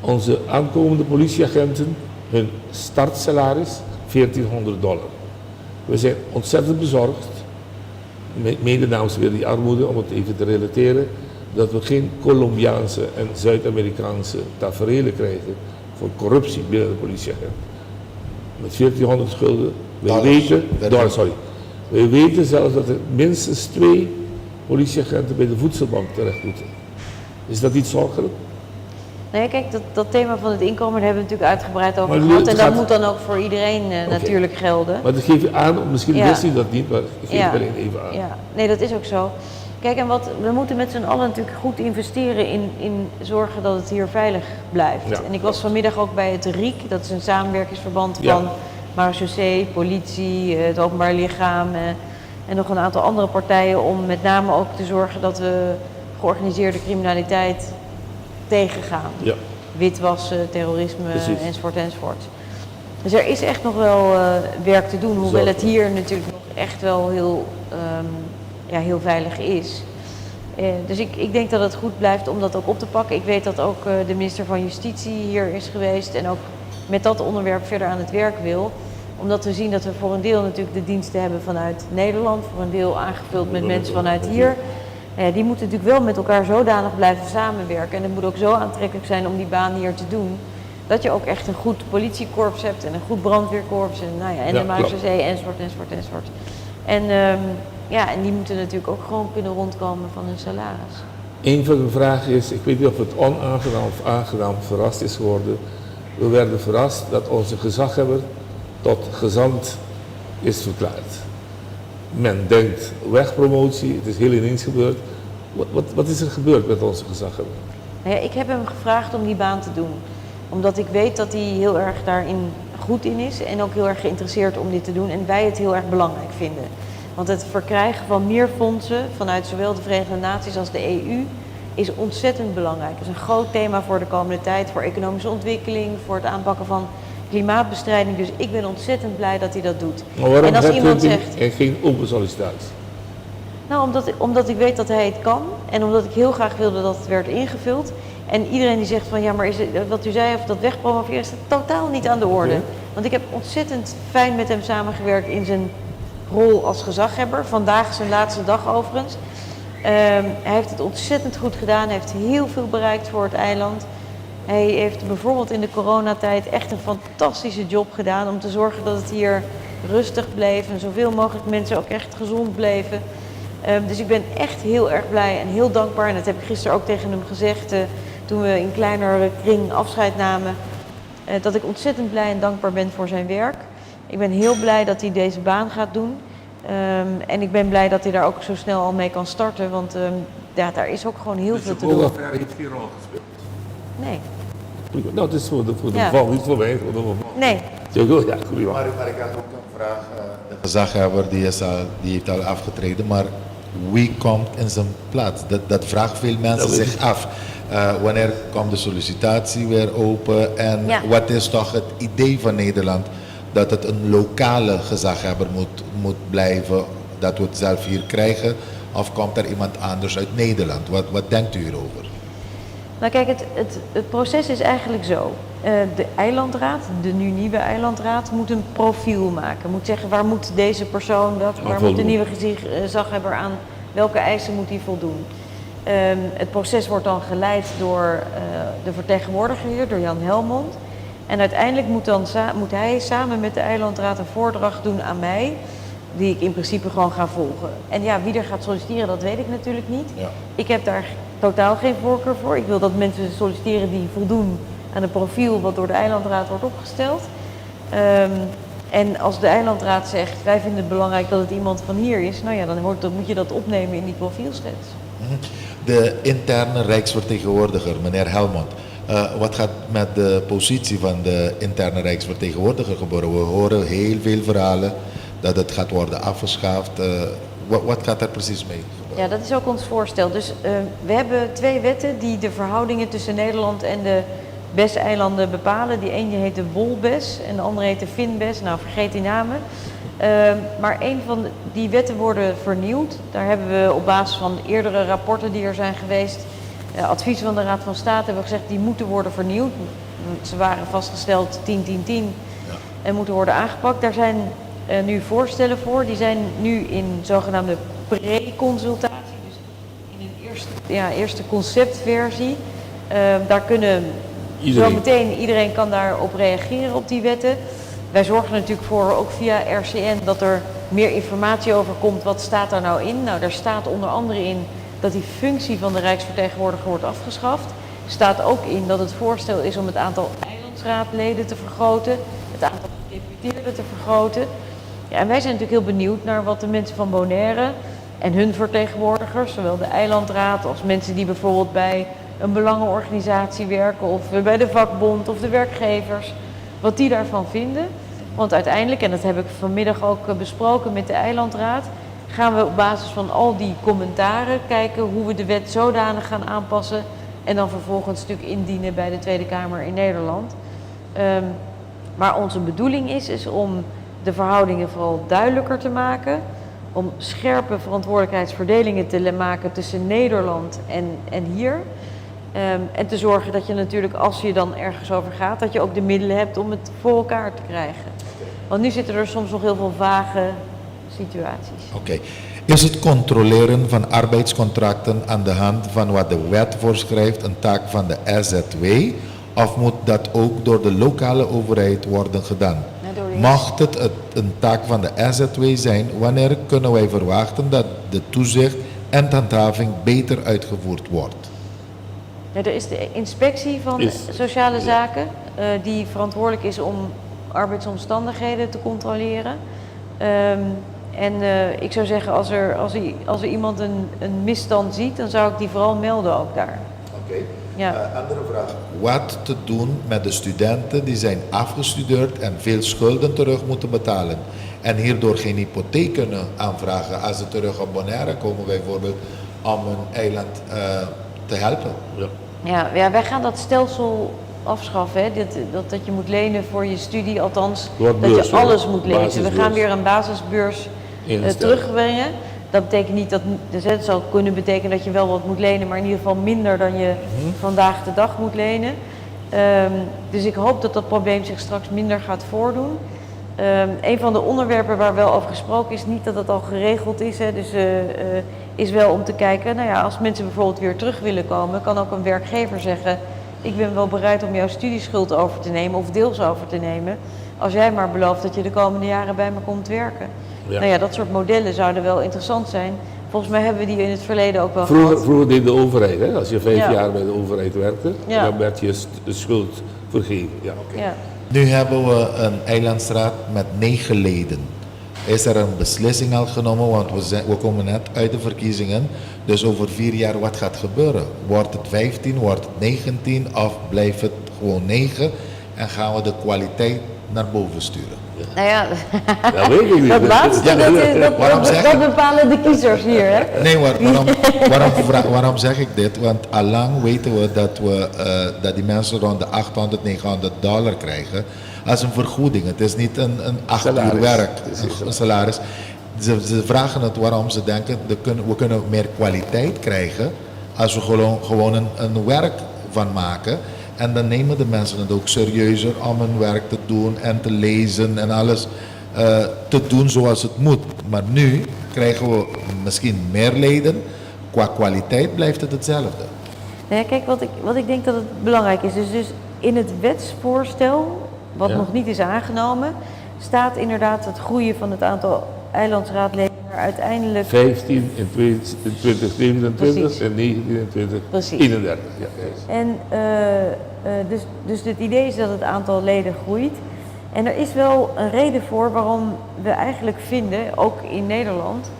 Onze aankomende politieagenten, hun startsalaris $1400. We zijn ontzettend bezorgd, mede namens weer die armoede, om het even te relateren, dat we geen Colombiaanse en Zuid-Amerikaanse taferelen krijgen voor corruptie binnen de politieagent. Met 1400 schulden. Wij weten zelfs dat er minstens 2 politieagenten bij de voedselbank terecht moeten. Is dat niet zorgelijk? Nee, kijk, dat thema van het inkomen, daar hebben we natuurlijk uitgebreid over gehad. En dat moet dan ook voor iedereen natuurlijk gelden. Maar dat geef je aan, misschien wist u dat niet, maar ik geef het alleen even aan. Ja, nee, dat is ook zo. Kijk, en we moeten met z'n allen natuurlijk goed investeren in zorgen dat het hier veilig blijft. Ja, en ik was vanmiddag ook bij het RIEK, dat is een samenwerkingsverband van marechaussee, politie, het openbaar lichaam en nog een aantal andere partijen, om met name ook te zorgen dat we georganiseerde criminaliteit tegengaan. Ja. Witwassen, terrorisme, enzovoort. Dus er is echt nog wel werk te doen, hoewel het hier natuurlijk nog echt wel heel veilig is. Dus ik denk dat het goed blijft om dat ook op te pakken. Ik weet dat ook de minister van Justitie hier is geweest en ook met dat onderwerp verder aan het werk wil. Omdat we zien dat we voor een deel natuurlijk de diensten hebben vanuit Nederland, voor een deel aangevuld met mensen vanuit hier. Die moeten natuurlijk wel met elkaar zodanig blijven samenwerken. En het moet ook zo aantrekkelijk zijn om die baan hier te doen, dat je ook echt een goed politiekorps hebt en een goed brandweerkorps en de marechaussee enzovoort. En die moeten natuurlijk ook gewoon kunnen rondkomen van hun salaris. Een van de vragen is, ik weet niet of het onaangenaam of aangenaam verrast is geworden. We werden verrast dat onze gezaghebber tot gezant is verklaard. Men denkt wegpromotie, het is heel ineens gebeurd. Wat is er gebeurd met onze gezaghebber? Nou ja, ik heb hem gevraagd om die baan te doen. Omdat ik weet dat hij heel erg daarin goed in is en ook heel erg geïnteresseerd om dit te doen. En wij het heel erg belangrijk vinden. Want het verkrijgen van meer fondsen vanuit zowel de Verenigde Naties als de EU is ontzettend belangrijk. Het is een groot thema voor de komende tijd, voor economische ontwikkeling, voor het aanpakken van klimaatbestrijding. Dus ik ben ontzettend blij dat hij dat doet. Maar waarom En als hebt iemand u zegt, en geen open sollicitatie? nou, omdat ik weet dat hij het kan en omdat ik heel graag wilde dat het werd ingevuld. En iedereen die zegt van ja, maar is het, wat u zei over dat wegpromoveren is totaal niet aan de orde. Oké. Want ik heb ontzettend fijn met hem samengewerkt in zijn rol als gezaghebber. Vandaag is zijn laatste dag overigens. Hij heeft het ontzettend goed gedaan, hij heeft heel veel bereikt voor het eiland. Hij heeft bijvoorbeeld in de coronatijd echt een fantastische job gedaan om te zorgen dat het hier rustig bleef en zoveel mogelijk mensen ook echt gezond bleven. Dus ik ben echt heel erg blij en heel dankbaar. En dat heb ik gisteren ook tegen hem gezegd toen we in kleinere kring afscheid namen. Dat ik ontzettend blij en dankbaar ben voor zijn werk. Ik ben heel blij dat hij deze baan gaat doen. En ik ben blij dat hij daar ook zo snel al mee kan starten. Want ja, daar is ook gewoon heel veel te doen. De affaire heeft geen rol gespeeld. Nee. Nou, het is voor de Ja. val, niet voor mij. Voor de val. Nee. Ja, goeie man. Maar ik had ook een vraag. De gezaghebber die heeft al afgetreden, maar wie komt in zijn plaats? Dat vragen veel mensen Dat weet zich af. Wanneer komt de sollicitatie weer open en Ja. wat is toch het idee van Nederland dat het een lokale gezaghebber moet blijven, dat we het zelf hier krijgen, of komt er iemand anders uit Nederland? Wat denkt u hierover? Nou kijk, het proces is eigenlijk zo. De eilandraad, de nu nieuwe eilandraad, moet een profiel maken. Moet zeggen waar moet deze persoon, waar moet de nieuwe gezaghebber aan, welke eisen moet hij voldoen. Het proces wordt dan geleid door de vertegenwoordiger hier, door Jan Helmond. En uiteindelijk moet hij samen met de eilandraad een voordracht doen aan mij, die ik in principe gewoon ga volgen. En ja, wie er gaat solliciteren, dat weet ik natuurlijk niet. Ja. Ik heb daar totaal geen voorkeur voor. Ik wil dat mensen solliciteren die voldoen aan het profiel wat door de eilandraad wordt opgesteld. En als de eilandraad zegt, wij vinden het belangrijk dat het iemand van hier is, nou ja, dan moet je dat opnemen in die profielschets. De interne rijksvertegenwoordiger, meneer Helmond. Wat gaat met de positie van de interne rijksvertegenwoordiger gebeuren? We horen heel veel verhalen dat het gaat worden afgeschaft. Wat gaat er precies mee gebeuren? Ja, dat is ook ons voorstel. Dus we hebben 2 wetten die de verhoudingen tussen Nederland en de BES-eilanden bepalen. Die ene heet de Wolbes en de andere heet de Finbes. Nou, vergeet die namen. Maar een van die wetten worden vernieuwd. Daar hebben we op basis van eerdere rapporten die er zijn geweest, advies van de Raad van State, hebben we gezegd die moeten worden vernieuwd. Ze waren vastgesteld 10-10-10 en moeten worden aangepakt. Daar zijn nu voorstellen voor. Die zijn nu in zogenaamde pre-consultatie, dus in een eerste conceptversie. Daar kunnen iedereen kan daarop reageren op die wetten. Wij zorgen er natuurlijk voor, ook via RCN, dat er meer informatie over komt. Wat staat daar nou in? Nou, daar staat onder andere in dat die functie van de Rijksvertegenwoordiger wordt afgeschaft. Er staat ook in dat het voorstel is om het aantal eilandsraadleden te vergroten, het aantal gedeputeerden te vergroten. Ja, en wij zijn natuurlijk heel benieuwd naar wat de mensen van Bonaire en hun vertegenwoordigers, zowel de eilandraad als mensen die bijvoorbeeld bij een belangenorganisatie werken of bij de vakbond of de werkgevers, wat die daarvan vinden. Want uiteindelijk, en dat heb ik vanmiddag ook besproken met de eilandraad, gaan we op basis van al die commentaren kijken hoe we de wet zodanig gaan aanpassen en dan vervolgens natuurlijk indienen bij de Tweede Kamer in Nederland. Maar onze bedoeling is om de verhoudingen vooral duidelijker te maken, om scherpe verantwoordelijkheidsverdelingen te maken tussen Nederland en hier. En te zorgen dat je natuurlijk, als je dan ergens over gaat, dat je ook de middelen hebt om het voor elkaar te krijgen. Want nu zitten er soms nog heel veel vage situaties. Oké. Is het controleren van arbeidscontracten aan de hand van wat de wet voorschrijft een taak van de SZW? Of moet dat ook door de lokale overheid worden gedaan? Mocht het een taak van de SZW zijn, wanneer kunnen wij verwachten dat de toezicht en handhaving beter uitgevoerd wordt? Ja, er is de inspectie van sociale zaken die verantwoordelijk is om arbeidsomstandigheden te controleren. En ik zou zeggen, als er iemand een misstand ziet, dan zou ik die vooral melden ook daar. Oké. Ja. Andere vraag. Wat te doen met de studenten die zijn afgestudeerd en veel schulden terug moeten betalen en hierdoor geen hypotheek kunnen aanvragen als ze terug op Bonaire komen bijvoorbeeld om hun eiland te helpen? Ja, wij gaan dat stelsel afschaffen, hè? Dat je moet lenen voor je studie, althans Wat dat beurs, je alles moet lezen. We basisbeurs. gaan weer een basisbeurs Instellen. terugbrengen. Dat betekent niet dat, dus het zou kunnen betekenen dat je wel wat moet lenen, maar in ieder geval minder dan je vandaag de dag moet lenen. Dus ik hoop dat dat probleem zich straks minder gaat voordoen. Een van de onderwerpen waar wel over gesproken is, niet dat het al geregeld is, hè, dus is wel om te kijken, nou ja, als mensen bijvoorbeeld weer terug willen komen, kan ook een werkgever zeggen, ik ben wel bereid om jouw studieschuld over te nemen of deels over te nemen, als jij maar belooft dat je de komende jaren bij me komt werken. Ja. Nou ja, dat soort modellen zouden wel interessant zijn. Volgens mij hebben we die in het verleden ook wel gehad. Vroeger deed de overheid, hè? Als je 5 Ja. jaar bij de overheid werkte, Ja. dan werd je schuld vergeven. Ja. Ja. Nu hebben we een eilandsraad met 9 leden. Is er een beslissing al genomen, want we komen net uit de verkiezingen. Dus over 4 jaar, wat gaat gebeuren? Wordt het 15, wordt het 19 of blijft het gewoon 9? En gaan we de kwaliteit naar boven sturen? Nou ja, Dat weet ik niet. dat laatste, Waarom zeg dat ik- bepalen de kiezers hier, hè? Nee, waarom zeg ik dit? Want allang weten we dat die mensen rond de $800, $900 krijgen als een vergoeding. Het is niet een 8 uur Salaris. werk, Het is een salaris. Ze vragen het waarom ze denken, we kunnen meer kwaliteit krijgen als we gewoon een werk van maken. En dan nemen de mensen het ook serieuzer om hun werk te doen en te lezen en alles te doen zoals het moet. Maar nu krijgen we misschien meer leden, qua kwaliteit blijft het hetzelfde. Nou ja, kijk, wat ik denk dat het belangrijk is, dus in het wetsvoorstel, wat Ja. nog niet is aangenomen, staat inderdaad het groeien van het aantal eilandsraadleden naar uiteindelijk 15 in 2027 Precies. en 19 in Precies. 2031. Ja, juist. En dus het idee is dat het aantal leden groeit. En er is wel een reden voor waarom we eigenlijk vinden, ook in Nederland,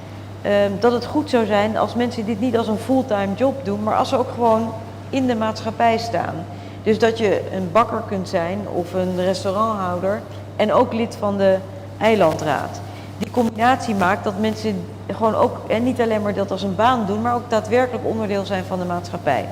dat het goed zou zijn als mensen dit niet als een fulltime job doen, maar als ze ook gewoon in de maatschappij staan. Dus dat je een bakker kunt zijn of een restauranthouder en ook lid van de eilandraad. Die combinatie maakt dat mensen gewoon ook, en niet alleen maar dat als een baan doen, maar ook daadwerkelijk onderdeel zijn van de maatschappij.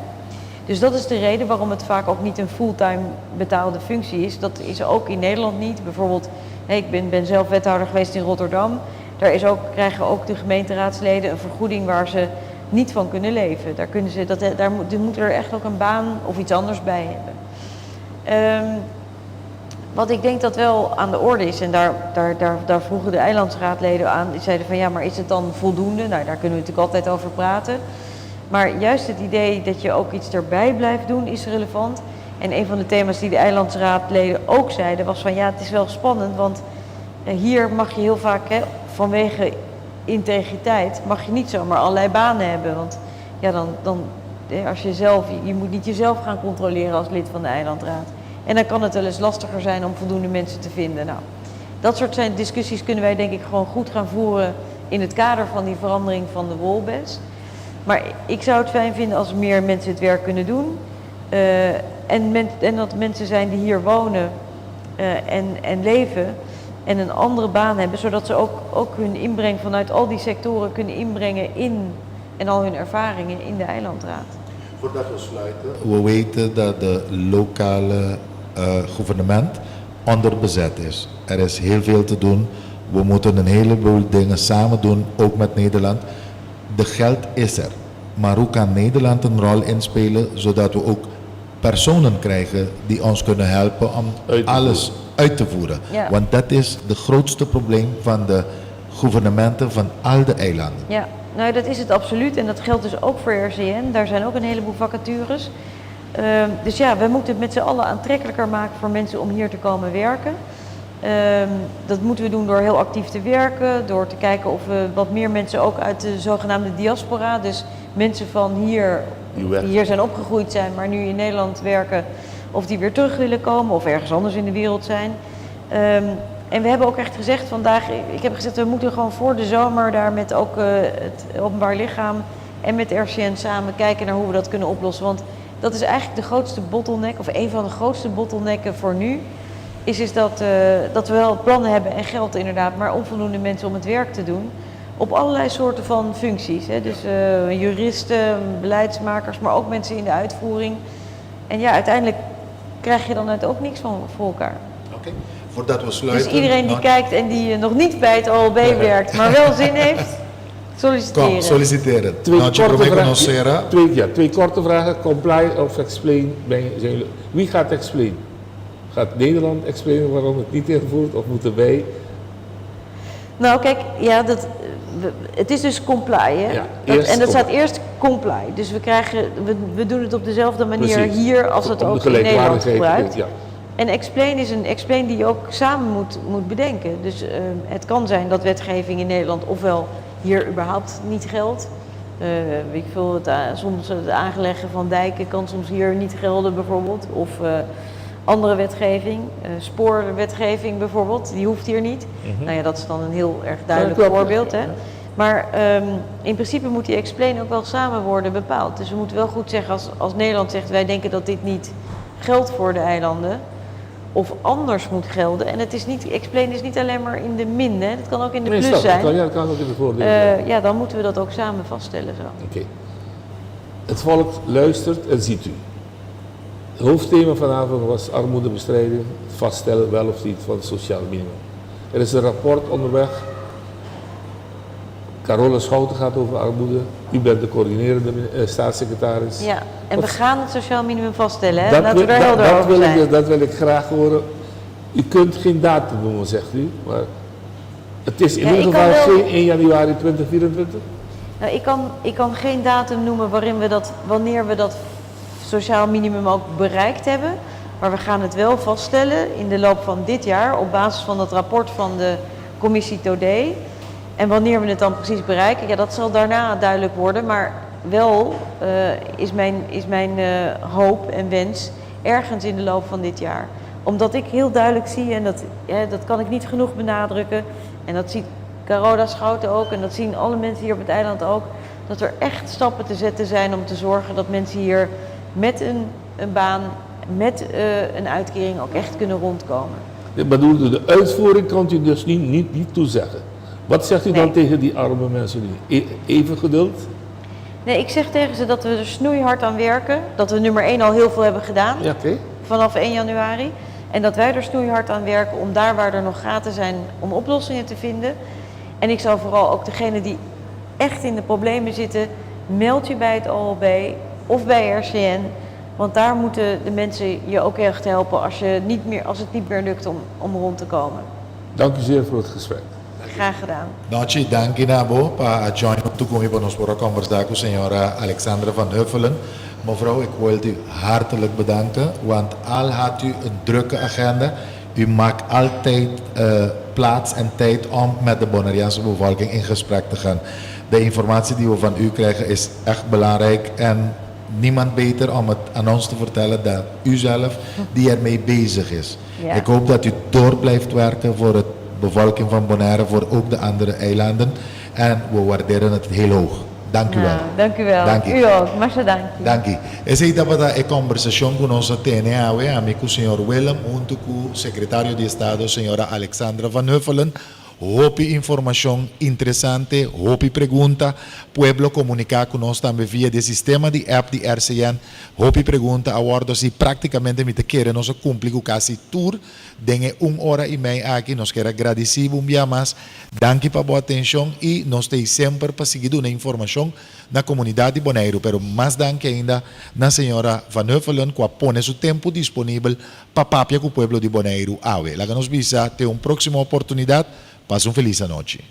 Dus dat is de reden waarom het vaak ook niet een fulltime betaalde functie is. Dat is ook in Nederland niet. Bijvoorbeeld, ik ben zelf wethouder geweest in Rotterdam. Daar krijgen ook de gemeenteraadsleden een vergoeding waar ze niet van kunnen leven. Daar moet er echt ook een baan of iets anders bij hebben. Wat ik denk dat wel aan de orde is, en daar vroegen de eilandsraadleden aan, die zeiden van ja, maar is het dan voldoende? Nou, daar kunnen we natuurlijk altijd over praten. Maar juist het idee dat je ook iets erbij blijft doen is relevant. En een van de thema's die de eilandsraadleden ook zeiden was van ja, het is wel spannend, want hier mag je heel vaak vanwege integriteit mag je niet zomaar allerlei banen hebben. Want ja, dan als je moet niet jezelf gaan controleren als lid van de eilandraad. En dan kan het wel eens lastiger zijn om voldoende mensen te vinden. Nou, dat soort discussies kunnen wij denk ik gewoon goed gaan voeren in het kader van die verandering van de wolbes. Maar ik zou het fijn vinden als meer mensen het werk kunnen doen. En dat mensen zijn die hier wonen en leven en een andere baan hebben. Zodat ze ook hun inbreng vanuit al die sectoren kunnen inbrengen en al hun ervaringen in de eilandraad. Voordat we sluiten. We weten dat de lokale gouvernement onderbezet is. Er is heel veel te doen. We moeten een heleboel dingen samen doen, ook met Nederland. De geld is er. Maar hoe kan Nederland een rol inspelen zodat we ook personen krijgen die ons kunnen helpen om alles uit te voeren? Ja. Want dat is het grootste probleem van de gouvernementen van al de eilanden. Ja, nou dat is het absoluut en dat geldt dus ook voor RCN. Daar zijn ook een heleboel vacatures. Dus ja, we moeten het met z'n allen aantrekkelijker maken voor mensen om hier te komen werken. Dat moeten we doen door heel actief te werken, door te kijken of we wat meer mensen ook uit de zogenaamde diaspora, dus mensen van hier, die hier zijn opgegroeid zijn, maar nu in Nederland werken, of die weer terug willen komen of ergens anders in de wereld zijn. En we hebben ook echt gezegd vandaag, ik heb gezegd we moeten gewoon voor de zomer daar met ook het openbaar lichaam en met RCN samen kijken naar hoe we dat kunnen oplossen. Want dat is eigenlijk de grootste bottleneck, of een van de grootste bottlenecken voor nu, is dat we wel plannen hebben en geld inderdaad, maar onvoldoende mensen om het werk te doen. Op allerlei soorten van functies. Hè. Dus juristen, beleidsmakers, maar ook mensen in de uitvoering. En ja, uiteindelijk krijg je dan het ook niks van voor elkaar. Oké. Voordat we sluiten... Dus iedereen die kijkt en die nog niet bij het OLB werkt, maar wel zin heeft, solliciteren. Kom, solliciteren. Twee Noche korte Promeco vragen. Nocera. Twee korte vragen. Comply of explain. Wie gaat explain? Gaat Nederland explainen waarom het niet ingevoerd of moeten wij? Nou kijk, ja, het is dus comply, hè? Ja, En dat staat eerst comply. Dus we doen het op dezelfde manier Precies. hier als het Om de ook in Nederland gelijkwaardigheid, gebruikt. ja. En explain is een explain die je ook samen moet bedenken. Dus het kan zijn dat wetgeving in Nederland ofwel hier überhaupt niet geldt. Ik vul soms het aanleggen van dijken kan soms hier niet gelden bijvoorbeeld. Of andere wetgeving, spoorwetgeving bijvoorbeeld, die hoeft hier niet. Nou ja, dat is dan een heel erg duidelijk voorbeeld. Hè? Maar in principe moet die explain ook wel samen worden bepaald. Dus we moeten wel goed zeggen, als Nederland zegt wij denken dat dit niet geldt voor de eilanden, of anders moet gelden. En het is niet, explain is niet alleen maar in de min, hè? Het kan ook in de plus zijn. Dat kan ook in de voordeel zijn. Ja, dan moeten we dat ook samen vaststellen zo. Oké. Het volk luistert en ziet u. Het hoofdthema vanavond was armoedebestrijding, het vaststellen wel of niet van het sociaal minimum. Er is een rapport onderweg. Carola Schouten gaat over armoede. U bent de coördinerende staatssecretaris. Ja, en we gaan het sociaal minimum vaststellen, hè? Laten we er helder over zijn. Dat wil ik graag horen. U kunt geen datum noemen, zegt u, maar het is in ieder geval geen 1 januari 2024? Nou, ik kan geen datum noemen wanneer we dat sociaal minimum ook bereikt hebben. Maar we gaan het wel vaststellen in de loop van dit jaar op basis van het rapport van de commissie Todé. En wanneer we het dan precies bereiken, ja, dat zal daarna duidelijk worden. Maar wel is mijn hoop en wens ergens in de loop van dit jaar. Omdat ik heel duidelijk zie, en dat kan ik niet genoeg benadrukken, en dat ziet Carola Schouten ook, en dat zien alle mensen hier op het eiland ook, dat er echt stappen te zetten zijn om te zorgen dat mensen hier met een baan, met een uitkering ook echt kunnen rondkomen. Ik bedoel, de uitvoering kan u dus niet toezeggen. Wat zegt u dan tegen die arme mensen nu? Even geduld? Nee, ik zeg tegen ze dat we er snoeihard aan werken. Dat we nummer 1 al heel veel hebben gedaan. Ja, oké. Vanaf 1 januari. En dat wij er snoeihard aan werken om daar waar er nog gaten zijn, om oplossingen te vinden. En ik zou vooral ook degenen die echt in de problemen zitten, meld je bij het OLB of bij RCN. Want daar moeten de mensen je ook echt helpen als het niet meer lukt om rond te komen. Dank u zeer voor het gesprek. Graag gedaan. Noche, dank Nabo, para join op toekomst bij ons voor conversar com senhora Alexandra van Huffelen. Mevrouw, ik wil u hartelijk bedanken, want al had u een drukke agenda, u maakt altijd plaats en tijd om met de Bonaireaanse bevolking in gesprek te gaan. De informatie die we van u krijgen is echt belangrijk en niemand beter om het aan ons te vertellen dan u zelf die ermee bezig is. Ja. Ik hoop dat u door blijft werken voor de bevolking van Bonaire, voor ook de andere eilanden. En we waarderen het heel hoog. Dank u wel. Dank u wel. Dank u. U ook. Maar zo dank. Dank u. Essa aí estava a conversação com nossa TNA, amigo senhor Willem, junto com o secretário de Estado, senhora Alexandra Van Huffelen. Hope informação interessante, hope pergunta. Pueblo comunicar conosco também via de sistema de app de RCN. Hope pergunta, abordo se praticamente me te querer nosso cumprido quase tour. Dengue 1 hora e meia aqui, nós quero agradecer um dia mais. Danke para boa atenção e nós temos sempre para seguir na informação na comunidade de Bonaire. Pero mais danke ainda na senhora Van Huffelen, que põe seu tempo disponível para papia com o pueblo de Bonaire. Awe, lá que nos visa ter uma próxima oportunidade. Passe uma feliz noite.